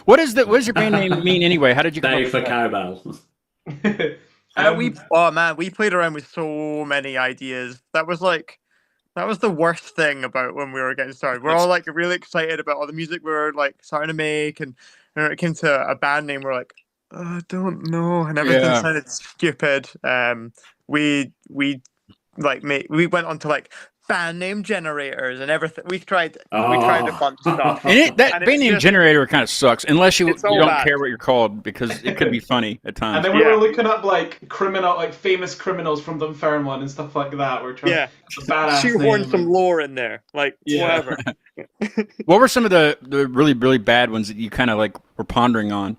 What does your band name mean anyway? How did you come Stay up for with that? cowbell. We played around with so many ideas. That was the worst thing about when we were getting started. We're all like really excited about all the music we were like starting to make, and when it came to a band name, we're like, I don't know, and everything Yeah. sounded stupid. We went on to like band name generators and everything. We tried a bunch of stuff. And that And band it's name just- generator kind of sucks unless you It's all don't bad. care what you're called, because it could be funny at And times. then we Yeah. were looking up like famous criminals from Dunfermline and stuff like that. We're trying Yeah, a badass shoehorn name. some lore in there, like Yeah. whatever. What were some of the really, really bad ones that you kind of like were pondering on?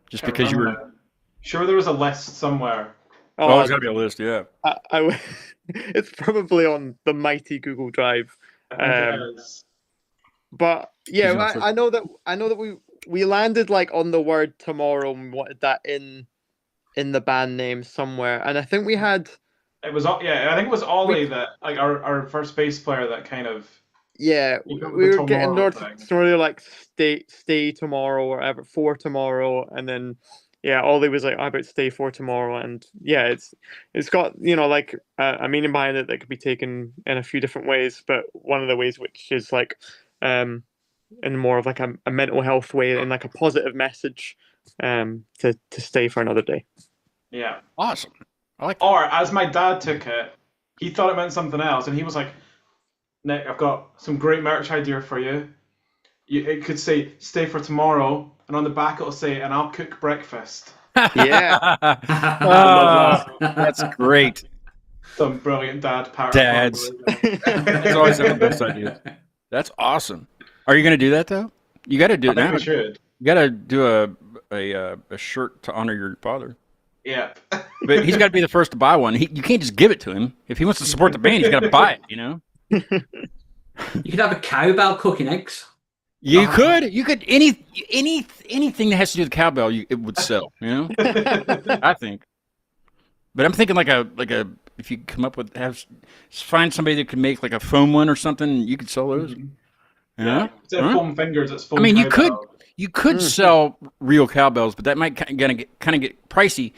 Just Can't because you were. remember. Sure, there was a list somewhere. Oh, there's got to be a list, yeah. It's probably on the mighty Google Drive. I think it is. But yeah, He's also- I know that we landed like on the word tomorrow and wanted that in the band name somewhere, and I think we had It was I think it was Ollie that like our first bass player that kind of we got were the getting tomorrow north thing. sort of like stay tomorrow or whatever for tomorrow, and then Ollie was like, how about stay for tomorrow? And yeah, it's got like a meaning behind it that could be taken in a few different ways, but one of the ways which is like in more of like a mental health way and like a positive message to stay for another day. Yeah. Awesome. I like that. Or as my dad took it, he thought it meant something else, and he was like, Nick, I've got some great merch idea for you. It could say "Stay for tomorrow," and on the back it'll say, "And I'll cook breakfast." Yeah. That's great. Some brilliant dad power. Dads. It's always the best idea. That's awesome. Are you going to do that though? You got to do I it think now. we should. You got to do a shirt to honor your father. Yeah. But he's got to be the first to buy one. You can't just give it to him. If he wants to support the band, he's got to buy it. You know. You could have a cowbell cooking eggs. You could anything that has to do with cowbell, it would sell. You know, I think. But I'm thinking like a if you come up with find somebody that could make like a foam one or something, you could sell those. Yeah. Instead of foam fingers, it's foam. I mean, cowbell. you could sell real cowbells, but that might kind of get pricey.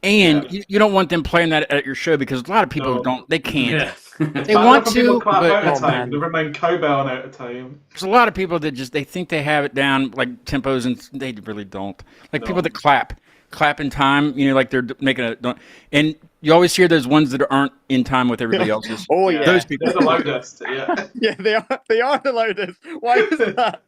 And you don't want them playing that at your show because a lot of people they can't. Yeah. They want to, clap but out of time. Never mind cowbell out of time. there's a lot of people that they think they have it down like tempos, and they really don't. Like people that clap in time, you know, like they're making and you always hear those ones that aren't in time with everybody else's. Oh yeah, those people. They're the loudest. Yeah. Yeah, they are the loudest. Why is that?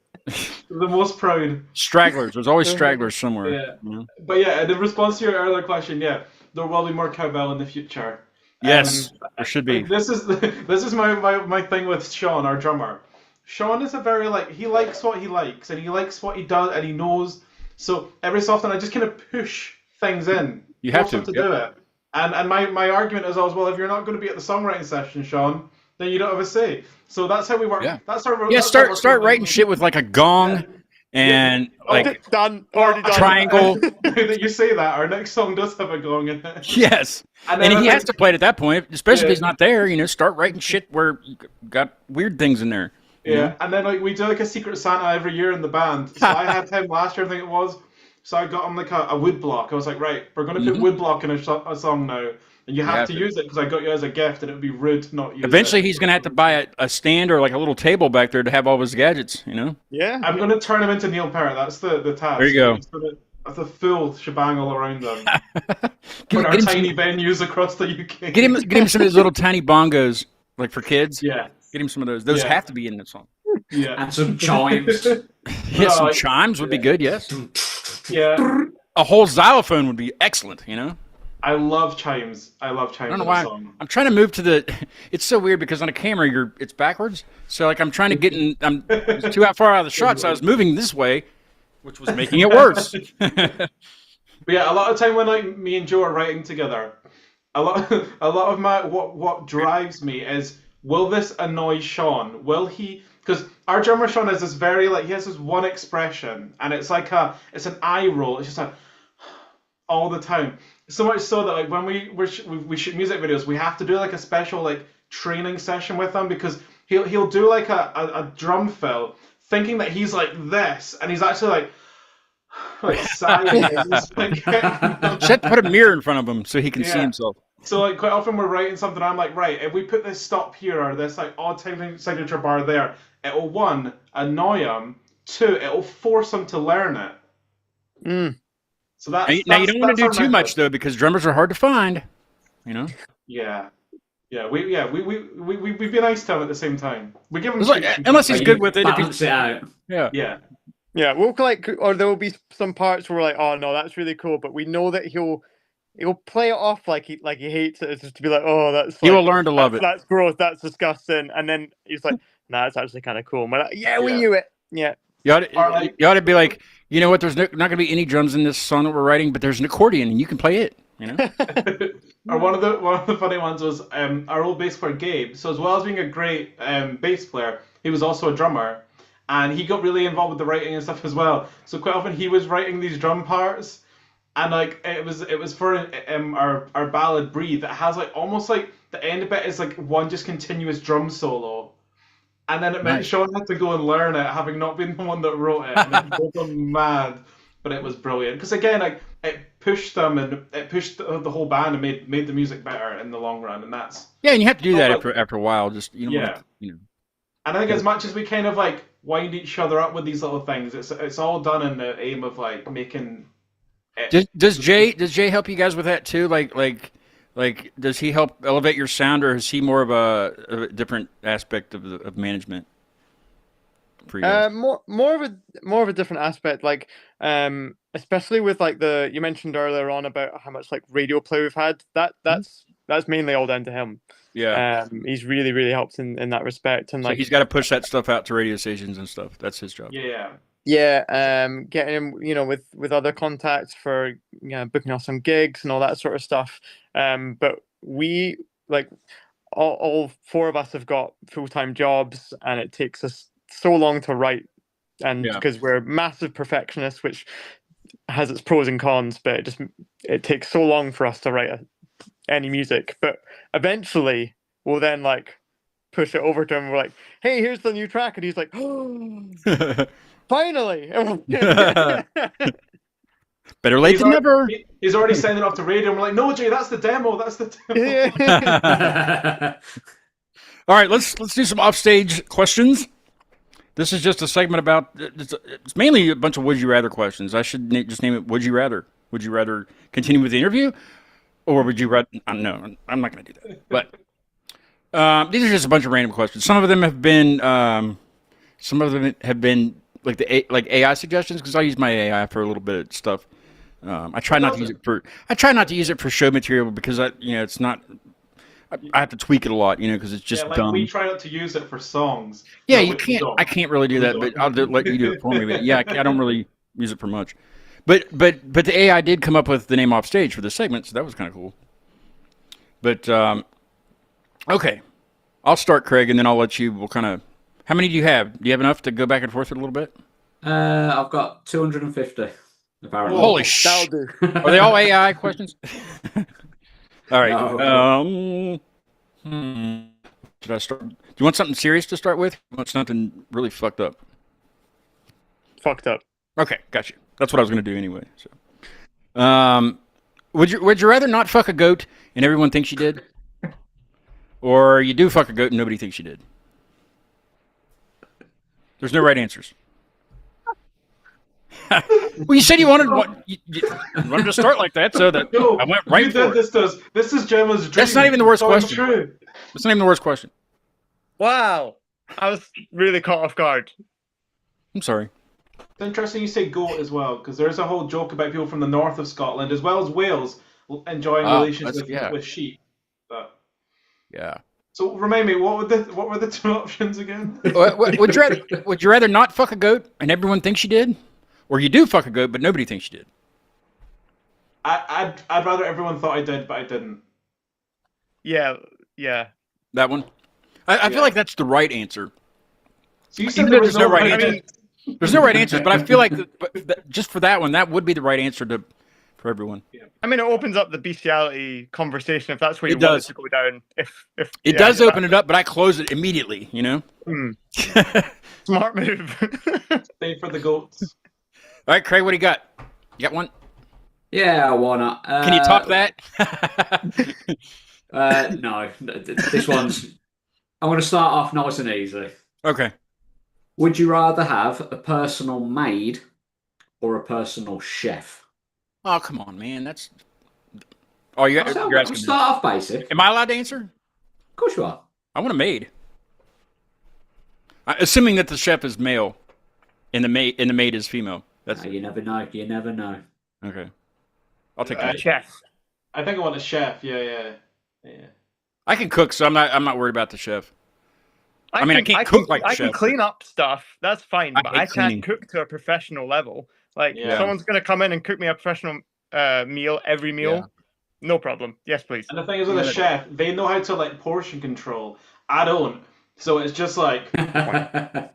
The most proud. Stragglers. There's always stragglers somewhere. Yeah. You know? But yeah, in response to your earlier question, there will be more cowbell in the future. Yes, there should be. This is my thing with Sean, our drummer. Sean is a very he likes what he likes and he likes what he does and he knows. So every so often I just kind of push things in. You have to to do it. And my argument is always, well, if you're not going to be at the songwriting session, Sean, then you don't have a say. So that's how we work. Yeah. That's our Start writing shit with like a gong and like done, already done. triangle. Now that you say that, our next song does have a gong in it. Yes. And he has to play it at that point, especially if he's not there. You know, start writing shit where you got weird things in there. Yeah, and then we do like a Secret Santa every year in the band. So I had him last year, I think it was. So I got him like a wood block. I was like, right, we're going to put wood block in a song now. And you have to use it because I got you as a gift and it would be rude to not use it. Eventually he's going to have to buy a stand or like a little table back there to have all his gadgets, you know? Yeah. I'm going to turn him into Neil Peart. That's the task. There you go. That's a full shebang all around them. Get our him tiny venues across the UK. Get him some of those little tiny bongos, like for kids. Yeah. Get him some of those. Those have to be in the song. Yeah. And some chimes. Some chimes would be good, yes. Yeah. A whole xylophone would be excellent, you know? I love chimes. I don't know why. I'm trying to move to the. It's so weird because on a camera it's backwards. So like I'm trying to get in. I'm too far out of the shot, so I was moving this way, which was making it worse. But yeah, a lot of time when me and Joe are writing together, a lot of my what drives me is, will this annoy Sean? Will he? Because our drummer Sean is this very he has this one expression, and it's like it's an eye roll. It's just like all the time. So much so that when we shoot music videos, we have to do like a special training session with him because he'll do like a drum fill, thinking that he's like this, and he's actually like sighing. Just have to put a mirror in front of him so he can see himself. So quite often we're writing something, I'm like, right, if we put this stop here or this odd signature bar there, it'll 1, annoy him, 2, it'll force him to learn it. Mm. So that's now you don't want to do too much though because drummers are hard to find, you know. Yeah. We be nice to him at the same time. We give him unless he's good with it. Balance it out. Yeah. Yeah, we'll or there will be some parts where we're like, oh no, that's really cool, but we know that he'll play it off like he hates it. It's just to be like, oh, that's. He will learn to love it. That's gross. That's disgusting. And then he's like, nah, it's actually kind of cool. And we're like, yeah, we knew it. Yeah. You ought to be like, you know what? There's not going to be any drums in this song that we're writing, but there's an accordion and you can play it. You know. Or one of the funny ones was our old bass player Gabe. So as well as being a great bass player, he was also a drummer, and he got really involved with the writing and stuff as well. So quite often he was writing these drum parts, and it was for our ballad Breathe. It has almost the end of it is one just continuous drum solo. And then it meant Sean had to go and learn it, having not been the one that wrote it. And it drove him mad, but it was brilliant. Because again, it pushed them and it pushed the whole band and made the music better in the long run. And that's and you have to do that after a while. Just you know. And I think as much as we kind of wind each other up with these little things, it's all done in the aim of making. Does Jay help you guys with that too? Like, does he help elevate your sound, or is he more of a different aspect of management for you guys? More of a different aspect. Especially with you mentioned earlier on about how much radio play we've had. That's mainly all down to him. Yeah. He's really really helped in that respect, and so he's got to push that stuff out to radio stations and stuff. That's his job. Yeah. Yeah, getting him, with other contacts for booking us some gigs and all that sort of stuff. But we all 4 of us have got full-time jobs, and it takes us so long to write and Yeah. because we're massive perfectionists, which has its pros and cons, but it takes so long for us to write any music. But eventually, we'll then like push it over to him. We're like, "Hey, here's the new track," and he's like, "Oh, finally!" Better late than never. He's already sending it off to radio, and we're like, "No, Jay, that's the demo. That's the demo." All right, let's do some offstage questions. This is just a segment about. It's mainly a bunch of would you rather questions. I should just name it Would You Rather. Would you rather continue with the interview, or would you rather? No, I'm not going to do that. But these are just a bunch of random questions. Some of them have been like like AI suggestions, because I use my AI for a little bit of stuff. I try not to use it for show material, because it's not. I have to tweak it a lot, because it's just dumb. We try not to use it for songs. Yeah, you can't. I can't really do that, but I'll let you do it for me. But yeah, I don't really use it for much. But the AI did come up with the name Offstage for this segment, so that was kind of cool. But okay, I'll start, Craig, and then I'll let you. We'll kind of. How many do you have? Do you have enough to go back and forth a little bit? I've got 250. Apparently. Holy shit! Are they all AI questions? All right. No. Should I start? Do you want something serious to start with? You want something really fucked up? Fucked up. Okay, got you. That's what I was going to do anyway. So, would you rather not fuck a goat and everyone thinks you did, or you do fuck a goat and nobody thinks you did? There's no right answers. Well, you said you wanted to start like that, so that I went right you for did it. This is Gemma's dream. That's not even the worst question. True. That's not even the worst question. Wow, I was really caught off guard. I'm sorry. It's interesting you say goat as well, because there's a whole joke about people from the north of Scotland as well as Wales enjoying relations with sheep. But, yeah. So remind me, what were the two options again? Would you rather not fuck a goat and everyone thinks you did, or you do fuck a goat but nobody thinks you did? I'd rather everyone thought I did, but I didn't. Yeah. That one. I feel like that's the right answer. So you said there's no right answer. There's no right answers, but I feel like just for that one, that would be the right answer for everyone. Yeah. I mean, it opens up the bestiality conversation if that's where you It want does. it to go down. If It does open it up, but I close it immediately. Smart move. Stay for the goats. All right, Craig, what do you got? You got one? Yeah, why not? Can you top that? No, this one's. I'm going to start off nice and easy. Okay. Would you rather have a personal maid or a personal chef? Oh, come on, man. That's. Oh, you're asking me. Start off basic. Am I allowed to answer? Of course you are. I want a maid. Assuming that the chef is male, and the maid is female. That's You never know. You never know. okay. I'll take that. Chef. I think I want a chef. Yeah. I can cook, so I'm not worried about the chef. I can't cook like the I can chef. clean up stuff. That's fine, but I cleaning. can't cook to a professional level. Like, Yeah. someone's going to come in and cook me a professional meal every meal. Yeah. No problem. Yes, please. And the thing is with a chef, they know how to portion control. I don't. So it's just like I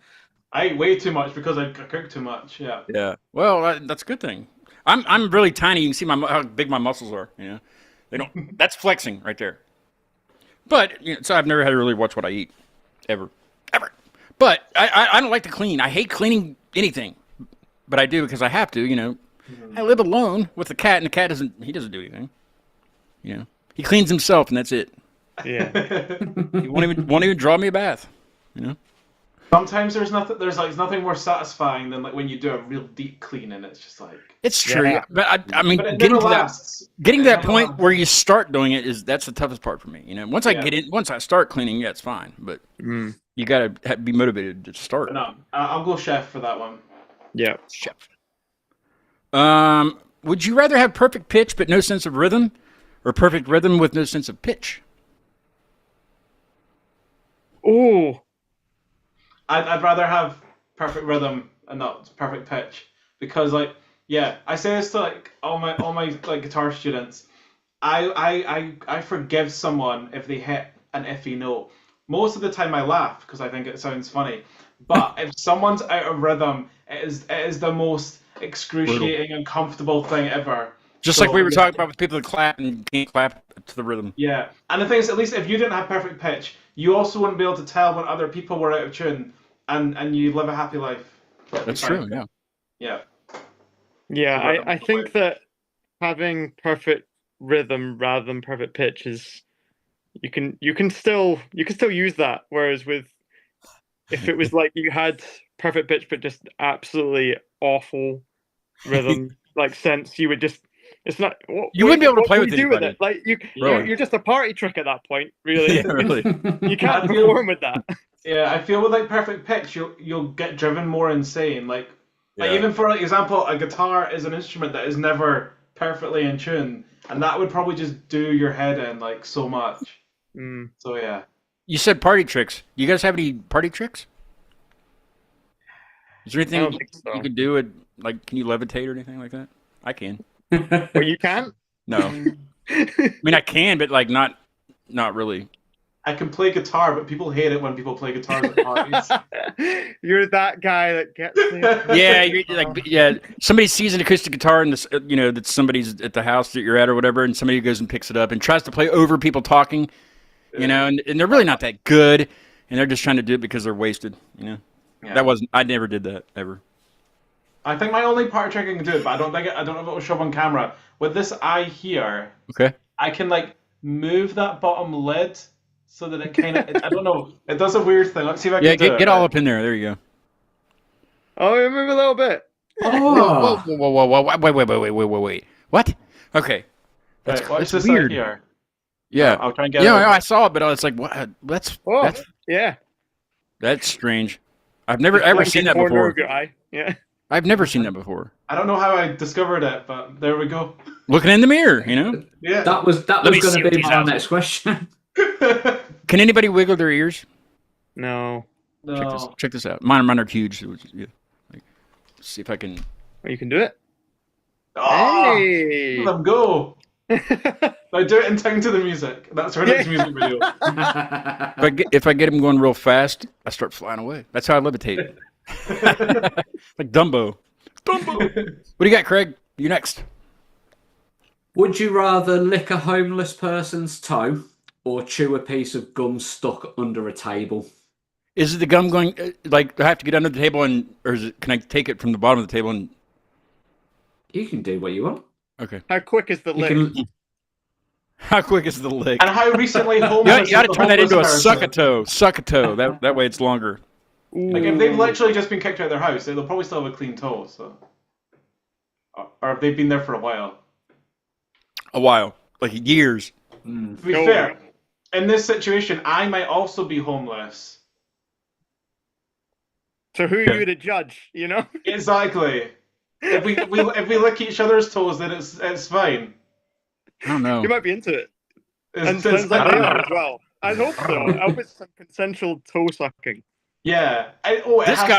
eat way too much because I cook too much. Yeah. Yeah. Well, that's a good thing. I'm really tiny. You can see how big my muscles are. They don't. That's flexing right there. But so I've never had to really watch what I eat, ever. But I don't like to clean. I hate cleaning anything, but I do because I have to. I live alone with a cat, and the cat doesn't do anything. He cleans himself, and that's it. Yeah. He won't even draw me a bath. Sometimes there's nothing more satisfying than when you do a real deep clean, and it's just like It's true, Yeah. but I mean, But it getting never to lasts. that It never point lasts. where you start doing it that's the toughest part for me. Once I Yeah. once I start cleaning, it's fine. But you gotta be motivated to start. No, I'll go chef for that one. Yeah. Chef. Would you rather have perfect pitch but no sense of rhythm, or perfect rhythm with no sense of pitch? Oh. I'd rather have perfect rhythm and not perfect pitch, because I say this to all my guitar students. I forgive someone if they hit an iffy note. Most of the time I laugh because I think it sounds funny. But if someone's out of rhythm it is the most excruciating, uncomfortable thing ever. Just like we were talking about with people that clap and can't clap to the rhythm. Yeah, and the thing is, at least if you didn't have perfect pitch, you also wouldn't be able to tell when other people were out of tune, and you live a happy life. That's true. Yeah. Yeah. Yeah, I think that having perfect rhythm rather than perfect pitch is you can still use that. Whereas if it was like you had perfect pitch but just absolutely awful rhythm like sense, you would just it's not. You wouldn't be able to play with anybody. It? Like you're just a party trick at that point, really. Yeah, really. You can't perform with that. Yeah, I feel with like perfect pitch, you'll get driven more insane. Like even for example, a guitar is an instrument that is never perfectly in tune, and that would probably just do your head in like so much. So yeah. You said party tricks. Do you guys have any party tricks? Is there anything you could do? Like, can you levitate or anything like that? I can. Well, you can't? No. I mean, I can, but like not really. I can play guitar, but people hate it when people play guitars at parties. You're that guy that gets it. Yeah, somebody sees an acoustic guitar and this, that somebody's at the house that you're at or whatever, and somebody goes and picks it up and tries to play over people talking, and they're really not that good, and they're just trying to do it because they're wasted, Yeah. I never did that ever. I think my only party trick I can do it, but I don't know if it will show up on camera. With this eye here, I can like move that bottom lid so that it kind of, I don't know, it does a weird thing. Let's see if I can do it. Get all up in there. There you go. Oh, you move a little bit. Oh. Whoa. Wait. What? Okay. That's this weird. Here. Yeah. I'll try and get it. Yeah, I saw it, but I was like, what? That's strange. I've never ever seen that before. Yeah. I've never seen that before. I don't know how I discovered it, but there we go. Looking in the mirror, Yeah. That was going to be my next question. Can anybody wiggle their ears? No. Check this out. Mine are huge. See if I can. Oh, you can do it. Oh, hey! Let them go. I do it in time to the music. That's our next music video. If I get him going real fast, I start flying away. That's how I levitate. Like Dumbo. What do you got, Craig? You next. Would you rather lick a homeless person's toe or chew a piece of gum stuck under a table? Is it the gum going, like, I have to get under the table, or can I take it from the bottom of the table? And You can do what you want. Okay. How quick is the lick? How quick is the lick? And how recently homeless? You got to turn that into a suck-a-toe. Suck-a-toe. That way it's longer. Like if they've literally just been kicked out of their house, they'll probably still have a clean toe. So, or if they've been there for a while. A while, like years. To be fair, in this situation, I might also be homeless. So who are you to judge? Exactly. If we lick each other's toes, then it's fine. I don't know. You might be into it. And sounds like they are as well. I hope so. I hope it's some consensual toe sucking. Yeah.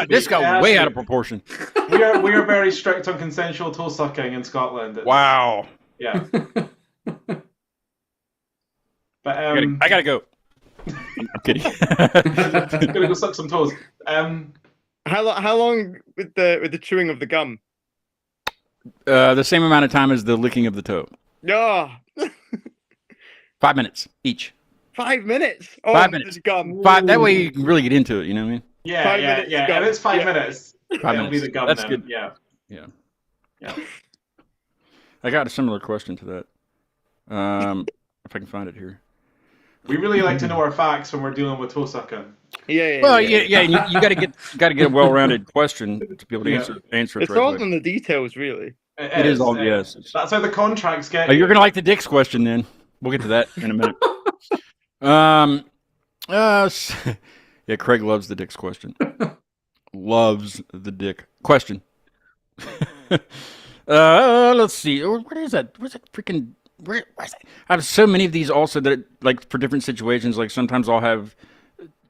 This got way out of proportion. We are very strict on consensual toe sucking in Scotland. Wow. Yeah. But I gotta go. I'm kidding. I'm gonna go suck some toes. How long with the chewing of the gum? The same amount of time as the licking of the toe. Yeah. 5 minutes each. 5 minutes. Oh, 5 minutes. Gum. That way you can really get into it. You know what I mean? Yeah, 5 yeah, minutes yeah. gum. If it's 5 minutes, 5 it'll minutes. be the gum. That's then. good. Yeah. I got a similar question to that. If I can find it here. We really like to know our facts when we're dealing with toe sucking. Yeah. Well, yeah. You got to get a well-rounded question to be able to answer it. It's all in the details, really. It is all yes. That's how the contracts get. Oh, you're gonna like the Dick's question then. We'll get to that in a minute. Yeah, Craig loves the Dick's question. Loves the Dick question. Let's see. What is that? Where's that freaking? Where's that? I have so many of these also that like for different situations. Like sometimes I'll have,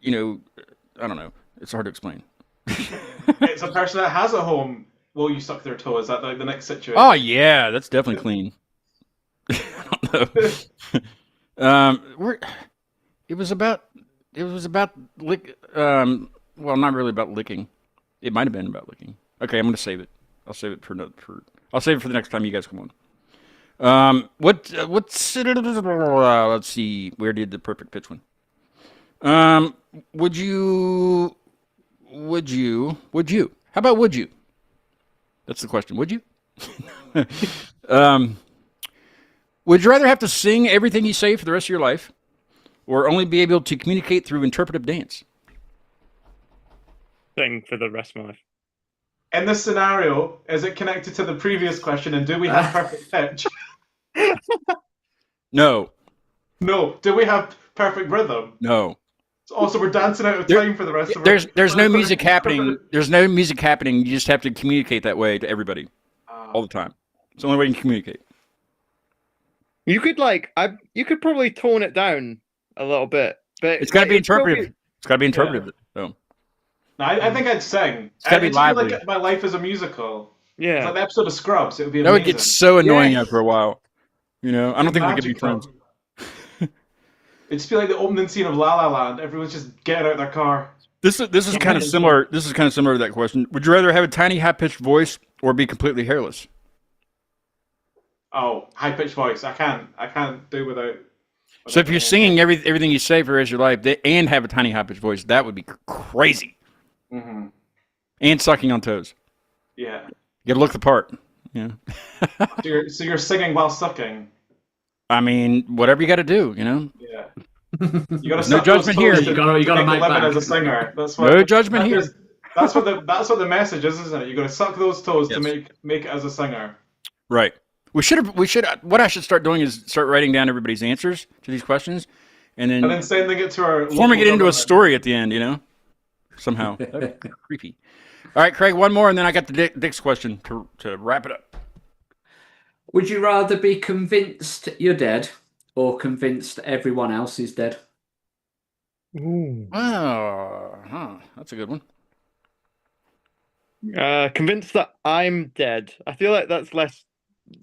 I don't know. It's hard to explain. It's a person that has a home. Will you suck their toe? Is that like the next situation? Oh yeah, that's definitely clean. I don't know. It was about lick. Well, not really about licking. It might have been about licking. Okay, I'm gonna save it. I'll save it I'll save it for the next time you guys come on. What's let's see. Where did the perfect pitch one? Would you? How about would you? That's the question. Would you? Would you rather have to sing everything you say for the rest of your life, or only be able to communicate through interpretive dance? Thing for the rest of my life. In this scenario, is it connected to the previous question, and do we have perfect pitch? No. No. Do we have perfect rhythm? No. Also, we're dancing out of time for the rest of There's no music happening. There's no music happening. You just have to communicate that way to everybody all the time. It's the only way you can communicate. You could you could probably tone it down a little bit, but It's got to be interpretive. It's got to be interpretive. Though. No, I think I'd sing. It's gotta be lively. Like my life is a musical. Yeah. It's like the episode of Scrubs. It would be That amazing. would get so annoying after a while. I don't think we could be friends. It'd just be like the opening scene of La La Land. Everyone's just getting out their car. This is kind of similar. This is kind of similar to that question. Would you rather have a tiny, high-pitched voice or be completely hairless? Oh, high pitched voice. I can't do without. So if you're singing everything you say for the rest of your life and have a tiny, high-pitched voice, that would be crazy. Mm-hmm. And sucking on toes. Yeah. You gotta look the part. Yeah. So you're singing while sucking. I mean, whatever you got to do, Yeah. You got to no judgment here. You gotta make a living back. as a singer. That's what, No judgment here. That's what the message is, isn't it? You got to suck those toes to make it as a singer. Right. What I should start doing is start writing down everybody's answers to these questions, and then sending it to our forming it into a story at the end. Somehow. Creepy. All right, Craig, one more, and then I got the Dick's question to wrap it up. Would you rather be convinced you're dead or convinced everyone else is dead? Ooh. That's a good one. Convinced that I'm dead. I feel like that's less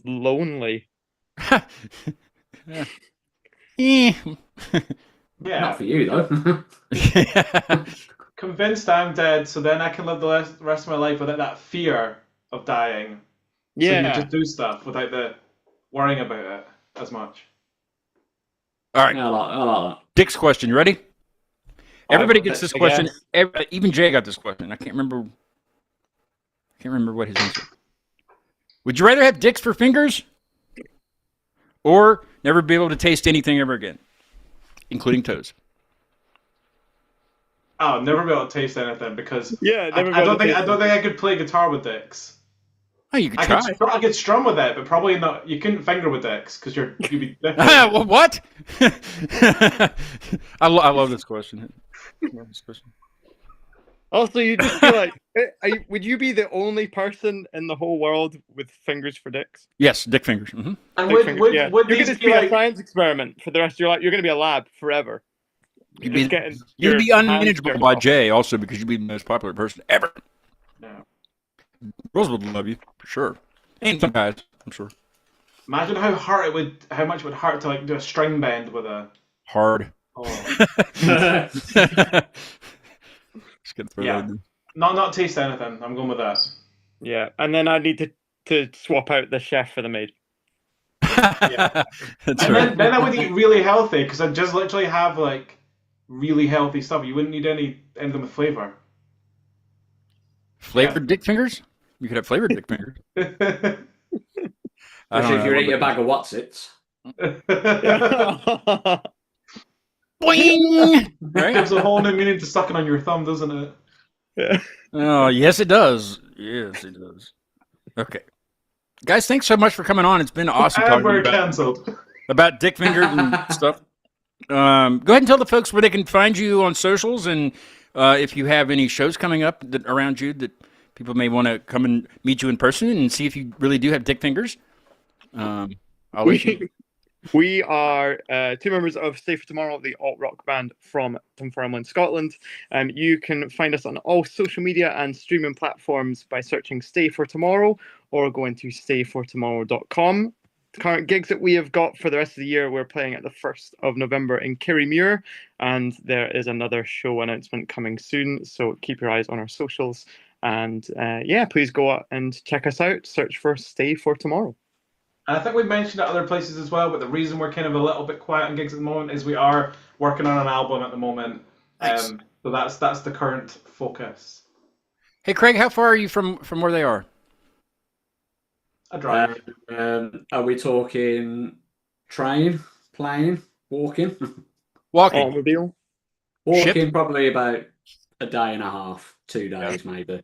lonely. Yeah. Yeah. Not for you, though. Convinced I'm dead, so then I can live the rest of my life without that fear of dying. So you just do stuff without the worrying about it as much. All right. I like that. Dick's question. You ready? Everybody gets this I question. guess. Even Jay got this question. I can't remember what his answer. Would you rather have dicks for fingers or never be able to taste anything ever again, including toes? Oh, never be able to taste anything because never be I able don't to think taste I could play guitar with dicks. Oh, you could try. I could strum with it, but probably not. You couldn't finger with dicks because you'd be. Well, what? I love this question. Also, you just feel like, would you be the only person in the whole world with fingers for dicks? Yes, dick fingers. Mm-hmm. And Dick fingers, would you're these going to be be a like? science experiment for the rest of your life. You're going to be a lab forever. You'd Just be getting your unmanageable hands by off. Jay also because you'd be the most popular person ever. No. Girls would love you for sure, and some guys, I'm sure. Imagine how much it would hurt to like do a string bend with a. Hard. Oh. Just gonna throw Yeah. that in. Not taste anything. I'm going with that. Yeah, and then I need to swap out the chef for the maid. Yeah. That's And right. then I would eat really healthy because I'd just literally have like really healthy stuff. You wouldn't need anything with flavor. Flavored dick fingers? You could have flavored dick fingers. I don't Especially if know. you eat a bag of Watsits. Boing! Right? Gives a whole new meaning to sucking on your thumb, doesn't it? Oh, yes, it does. Yes, it does. Okay. Guys, thanks so much for coming on. It's been awesome And talking we're to you cancelled. about dick fingers and stuff. Go ahead and tell the folks where they can find you on socials and if you have any shows coming up around you that people may want to come and meet you in person and see if you really do have dick fingers. I'll let you. We are two members of Stay for Tomorrow, the alt-rock band from Dunfermline, Scotland. You can find us on all social media and streaming platforms by searching Stay for Tomorrow or going to stayfortomorrow.com. The current gigs that we have got for the rest of the year, we're playing at the 1st of November in Kirriemuir, and there is another show announcement coming soon, so keep your eyes on our socials And yeah, please go out and check us out. Search for Stay for Tomorrow. And I think we've mentioned it other places as well, but the reason we're kind of a little bit quiet on gigs at the moment is we are working on an album at the moment. Nice. So that's the current focus. Hey, Craig, how far are you from where they are? A drive. Are we talking train, plane, walking? Walking. Automobile. Walking Ship? probably about a day and a half, 2 days maybe.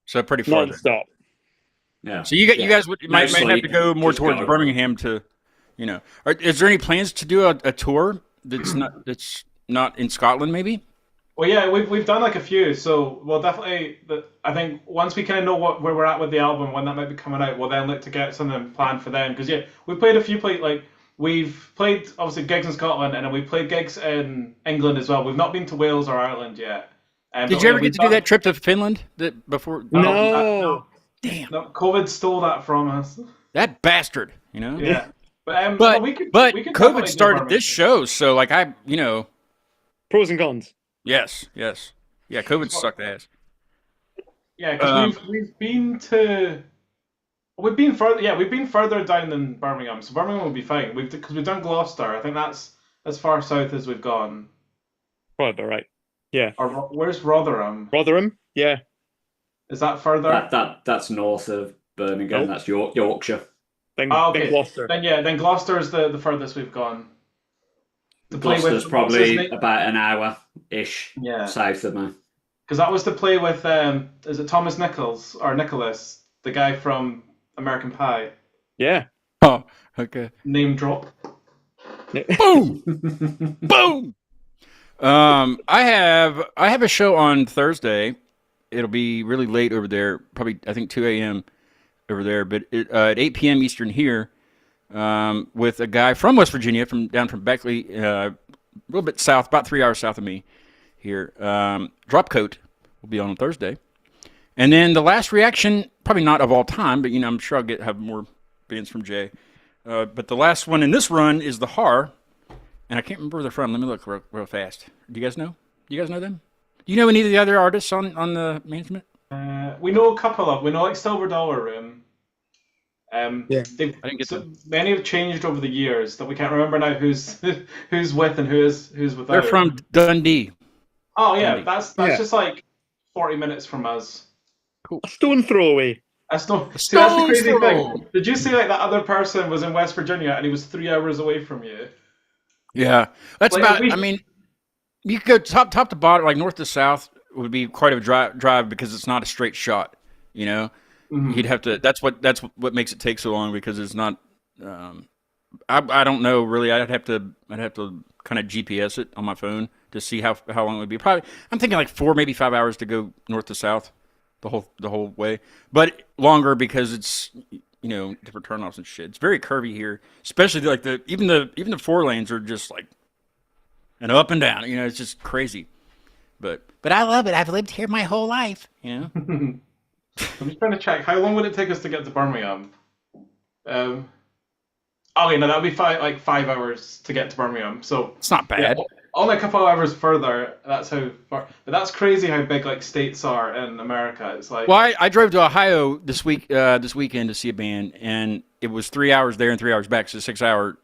So pretty far. Non-stop. Yeah. So you guys might have to go more Just towards go. Birmingham to, is there any plans to do a tour that's not in Scotland maybe? Well, yeah, we've done like a few, so we'll definitely. I think once we kind of know where we're at with the album, when that might be coming out, we'll then look to get something planned for them. Because we played a few we've played obviously gigs in Scotland, and then we played gigs in England as well. We've not been to Wales or Ireland yet. Did you ever get to do that trip to Finland before? No. Damn. No, COVID stole that from us. That bastard, Yeah, But we could COVID definitely started do this show, so like Pros and cons. yes, yeah, COVID sucked ass. Yeah, because we've been further. Yeah, we've been further down than Birmingham, so Birmingham will be fine. Because we've done Gloucester. I think that's as far south as we've gone. Probably about right. Yeah. Or where's Rotherham? Rotherham. Yeah. Is that further? That's north of Birmingham. Nope. That's Yorkshire. Then, okay. then Gloucester. Then Gloucester is the furthest we've gone. To play Gloucester's with, probably about an hour-ish Yeah. south of me. Because that was to play with, is it Thomas Nichols or Nicholas, the guy from American Pie? Yeah. Oh, okay. Name drop. Boom, boom. I have a show on Thursday. It'll be really late over there, probably I think 2 a.m. over there, but at 8 p.m. Eastern here, with a guy from West Virginia, down from Beckley, a little bit south, about 3 hours south of me here. Dropcoat will be on Thursday, and then the last reaction, probably not of all time, but I'm sure I'll have more bands from Jay. But the last one in this run is the Har, and I can't remember where they're from. Let me look real fast. Do you guys know? Do you guys know them? Do you know any of the other artists on the management? We know a couple of. We know like Silver Dollar Room. Yeah. I didn't get them. Many have changed over the years that we can't remember now who's with and who's without. They're from Dundee. Oh yeah, Dundee. that's just like 40 minutes from us. A stone throw away. That's no. See, Stone's that's the crazy throw. thing. Did you see like that other person was in West Virginia and he was 3 hours away from you? Yeah, that's Like, about. we- I mean, you could go top to bottom, like north to south would be quite a drive because it's not a straight shot. You'd have to. That's what makes it take so long because it's not. I don't know really. I'd have to kind of GPS it on my phone to see how long it would be. Probably I'm thinking like 4 maybe 5 hours to go north to south, the whole way, but longer because it's different turnoffs and shit. It's very curvy here, especially like even the 4 lanes are just like and up and down. It's just crazy. But I love it. I've lived here my whole life. I'm just trying to check. How long would it take us to get to Birmingham? Okay, no, that would be 5 hours to get to Birmingham. So It's not bad. only a couple of hours further. That's how far. But that's crazy how big like states are in America. It's like Well, I drove to Ohio this weekend to see a band, and it was 3 hours there and 3 hours back, so 6 hour.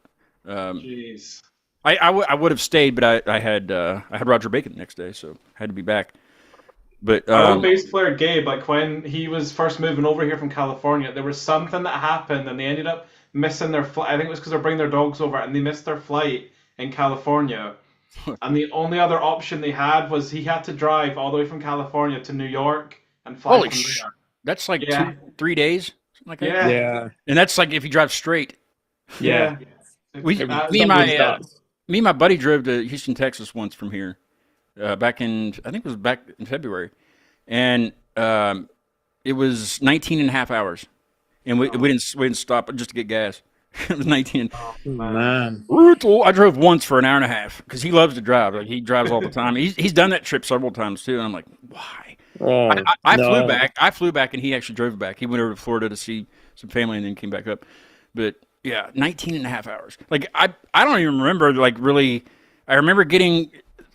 jeez. I would have stayed, but I had Roger Bacon the next day, so I had to be back. But Our old bass player Gabe, like when he was first moving over here from California, there was something that happened, and they ended up missing their flight. I think it was because they're bringing their dogs over, and they missed their flight in California. And the only other option they had was he had to drive all the way from California to New York and fly holy from sh! there. That's like Yeah. 3 days, something like that. Yeah. Yeah. And that's like if you drive straight. Yeah. Me and my buddy drove to Houston, Texas once from here, back in February, and it was 19 and a half hours, and we didn't stop just to get gas. It was 19. Man. Brutal. I drove once for an hour and a half because he loves to drive. Like he drives all the time. He's done that trip several times too, and I'm like, why? Oh, I no. flew back. I flew back, and he actually drove back. He went over to Florida to see some family, and then came back up. But yeah, 19 and a half hours. Like I don't even remember like really. I remember getting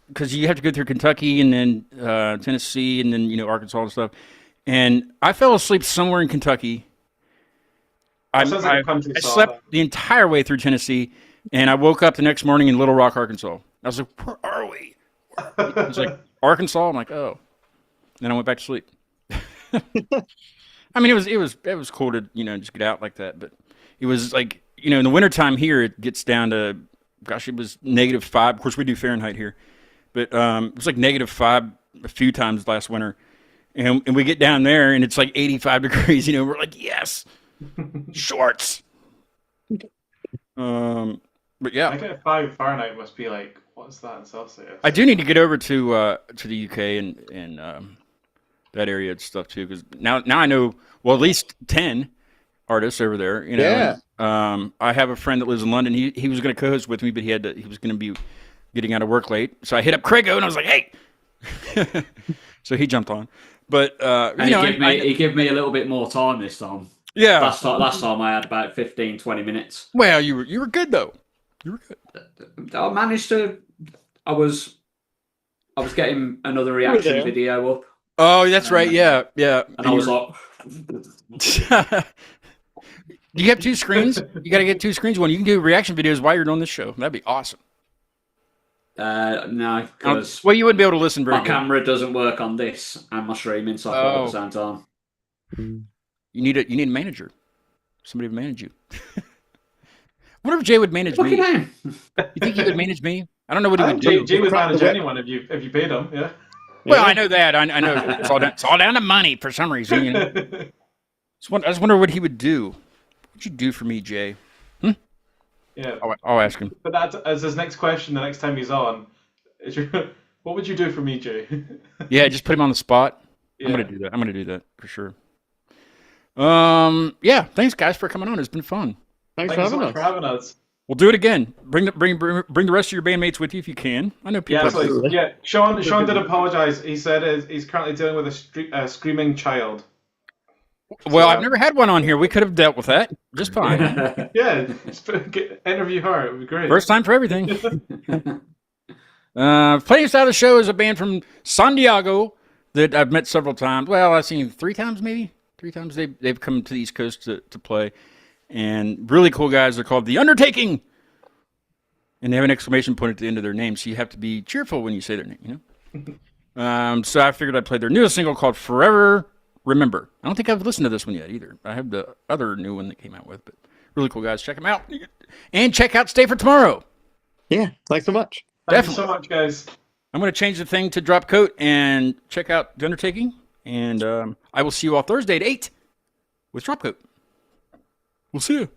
because you have to go through Kentucky and then Tennessee and then Arkansas and stuff. and I fell asleep somewhere in Kentucky. I Sounds like a country song. slept the entire way through Tennessee, and I woke up the next morning in Little Rock, Arkansas. I was like, "Where are we?" It was like Arkansas. I'm like, "Oh." Then I went back to sleep. I mean, it was cool to just get out like that, but it was like in the wintertime here it gets down to, gosh, it was -5. Of course, we do Fahrenheit here, but it was like -5 a few times last winter, and we get down there and it's like 85 degrees. We're like, yes, shorts. But yeah, -5 Fahrenheit must be like, what is that in Celsius? I do need to get over to the UK and that area and stuff too, because now I know at least 10 artists over there. Yeah. And, I have a friend that lives in London. He was going to co-host with me, but he was going to be getting out of work late. So I hit up Craigo and I was like, "Hey," so he jumped on. But he gave me a little bit more time this time. Yeah. Last time I had about 15, 20 minutes. Well, you were good though. You were good. I managed to. I was getting another reaction video up. Oh, that's right. Yeah. And I was like, do you have 2 screens? You got to get 2 screens. One, you can do reaction videos while you're doing this show. That'd be awesome. no, because well, you wouldn't be able to listen very my camera doesn't work on this and my streaming, so I got at the same time. You need a manager. Somebody to manage you. I wonder if Jay would manage me. You think he would manage me? I don't know what he would do. Jay would manage anyone if you paid him. Yeah. Well, I know that. I know it's all down to money for some reason. I just wonder what he would do. What'd you do for me, Jay? Yeah. I'll ask him. But that's as his next question the next time he's on. What would you do for me, Jay? Yeah, just put him on the spot. Yeah. I'm gonna do that for sure. Yeah. Thanks, guys, for coming on. It's been fun. Thanks so much for having us. We'll do it again. Bring the rest of your bandmates with you if you can. I know people. Yeah, Sean did apologize. He said he's currently dealing with a screaming child. Well, I've never had one on here. We could have dealt with that just fine. Yeah, interview her. It would be great. First time for everything. Playing Style of the Show is a band from San Diego that I've met several times. Well, I've seen 3 times maybe. 3 times they've come to the East Coast to play. And really cool guys. They're called The Undertaking. And they have an exclamation point at the end of their name, so you have to be cheerful when you say their name, So I figured I'd play their newest single called Forever Remember. I don't think I've listened to this one yet either. I have the other new one that came out with, but really cool guys. Check them out. And check out Stay for Tomorrow. Yeah, thanks so much. Thank you so much, guys. I'm going to change the thing to Drop Coat and check out The Undertaking. And I will see you all Thursday at 8 with Drop Coat. We'll see you.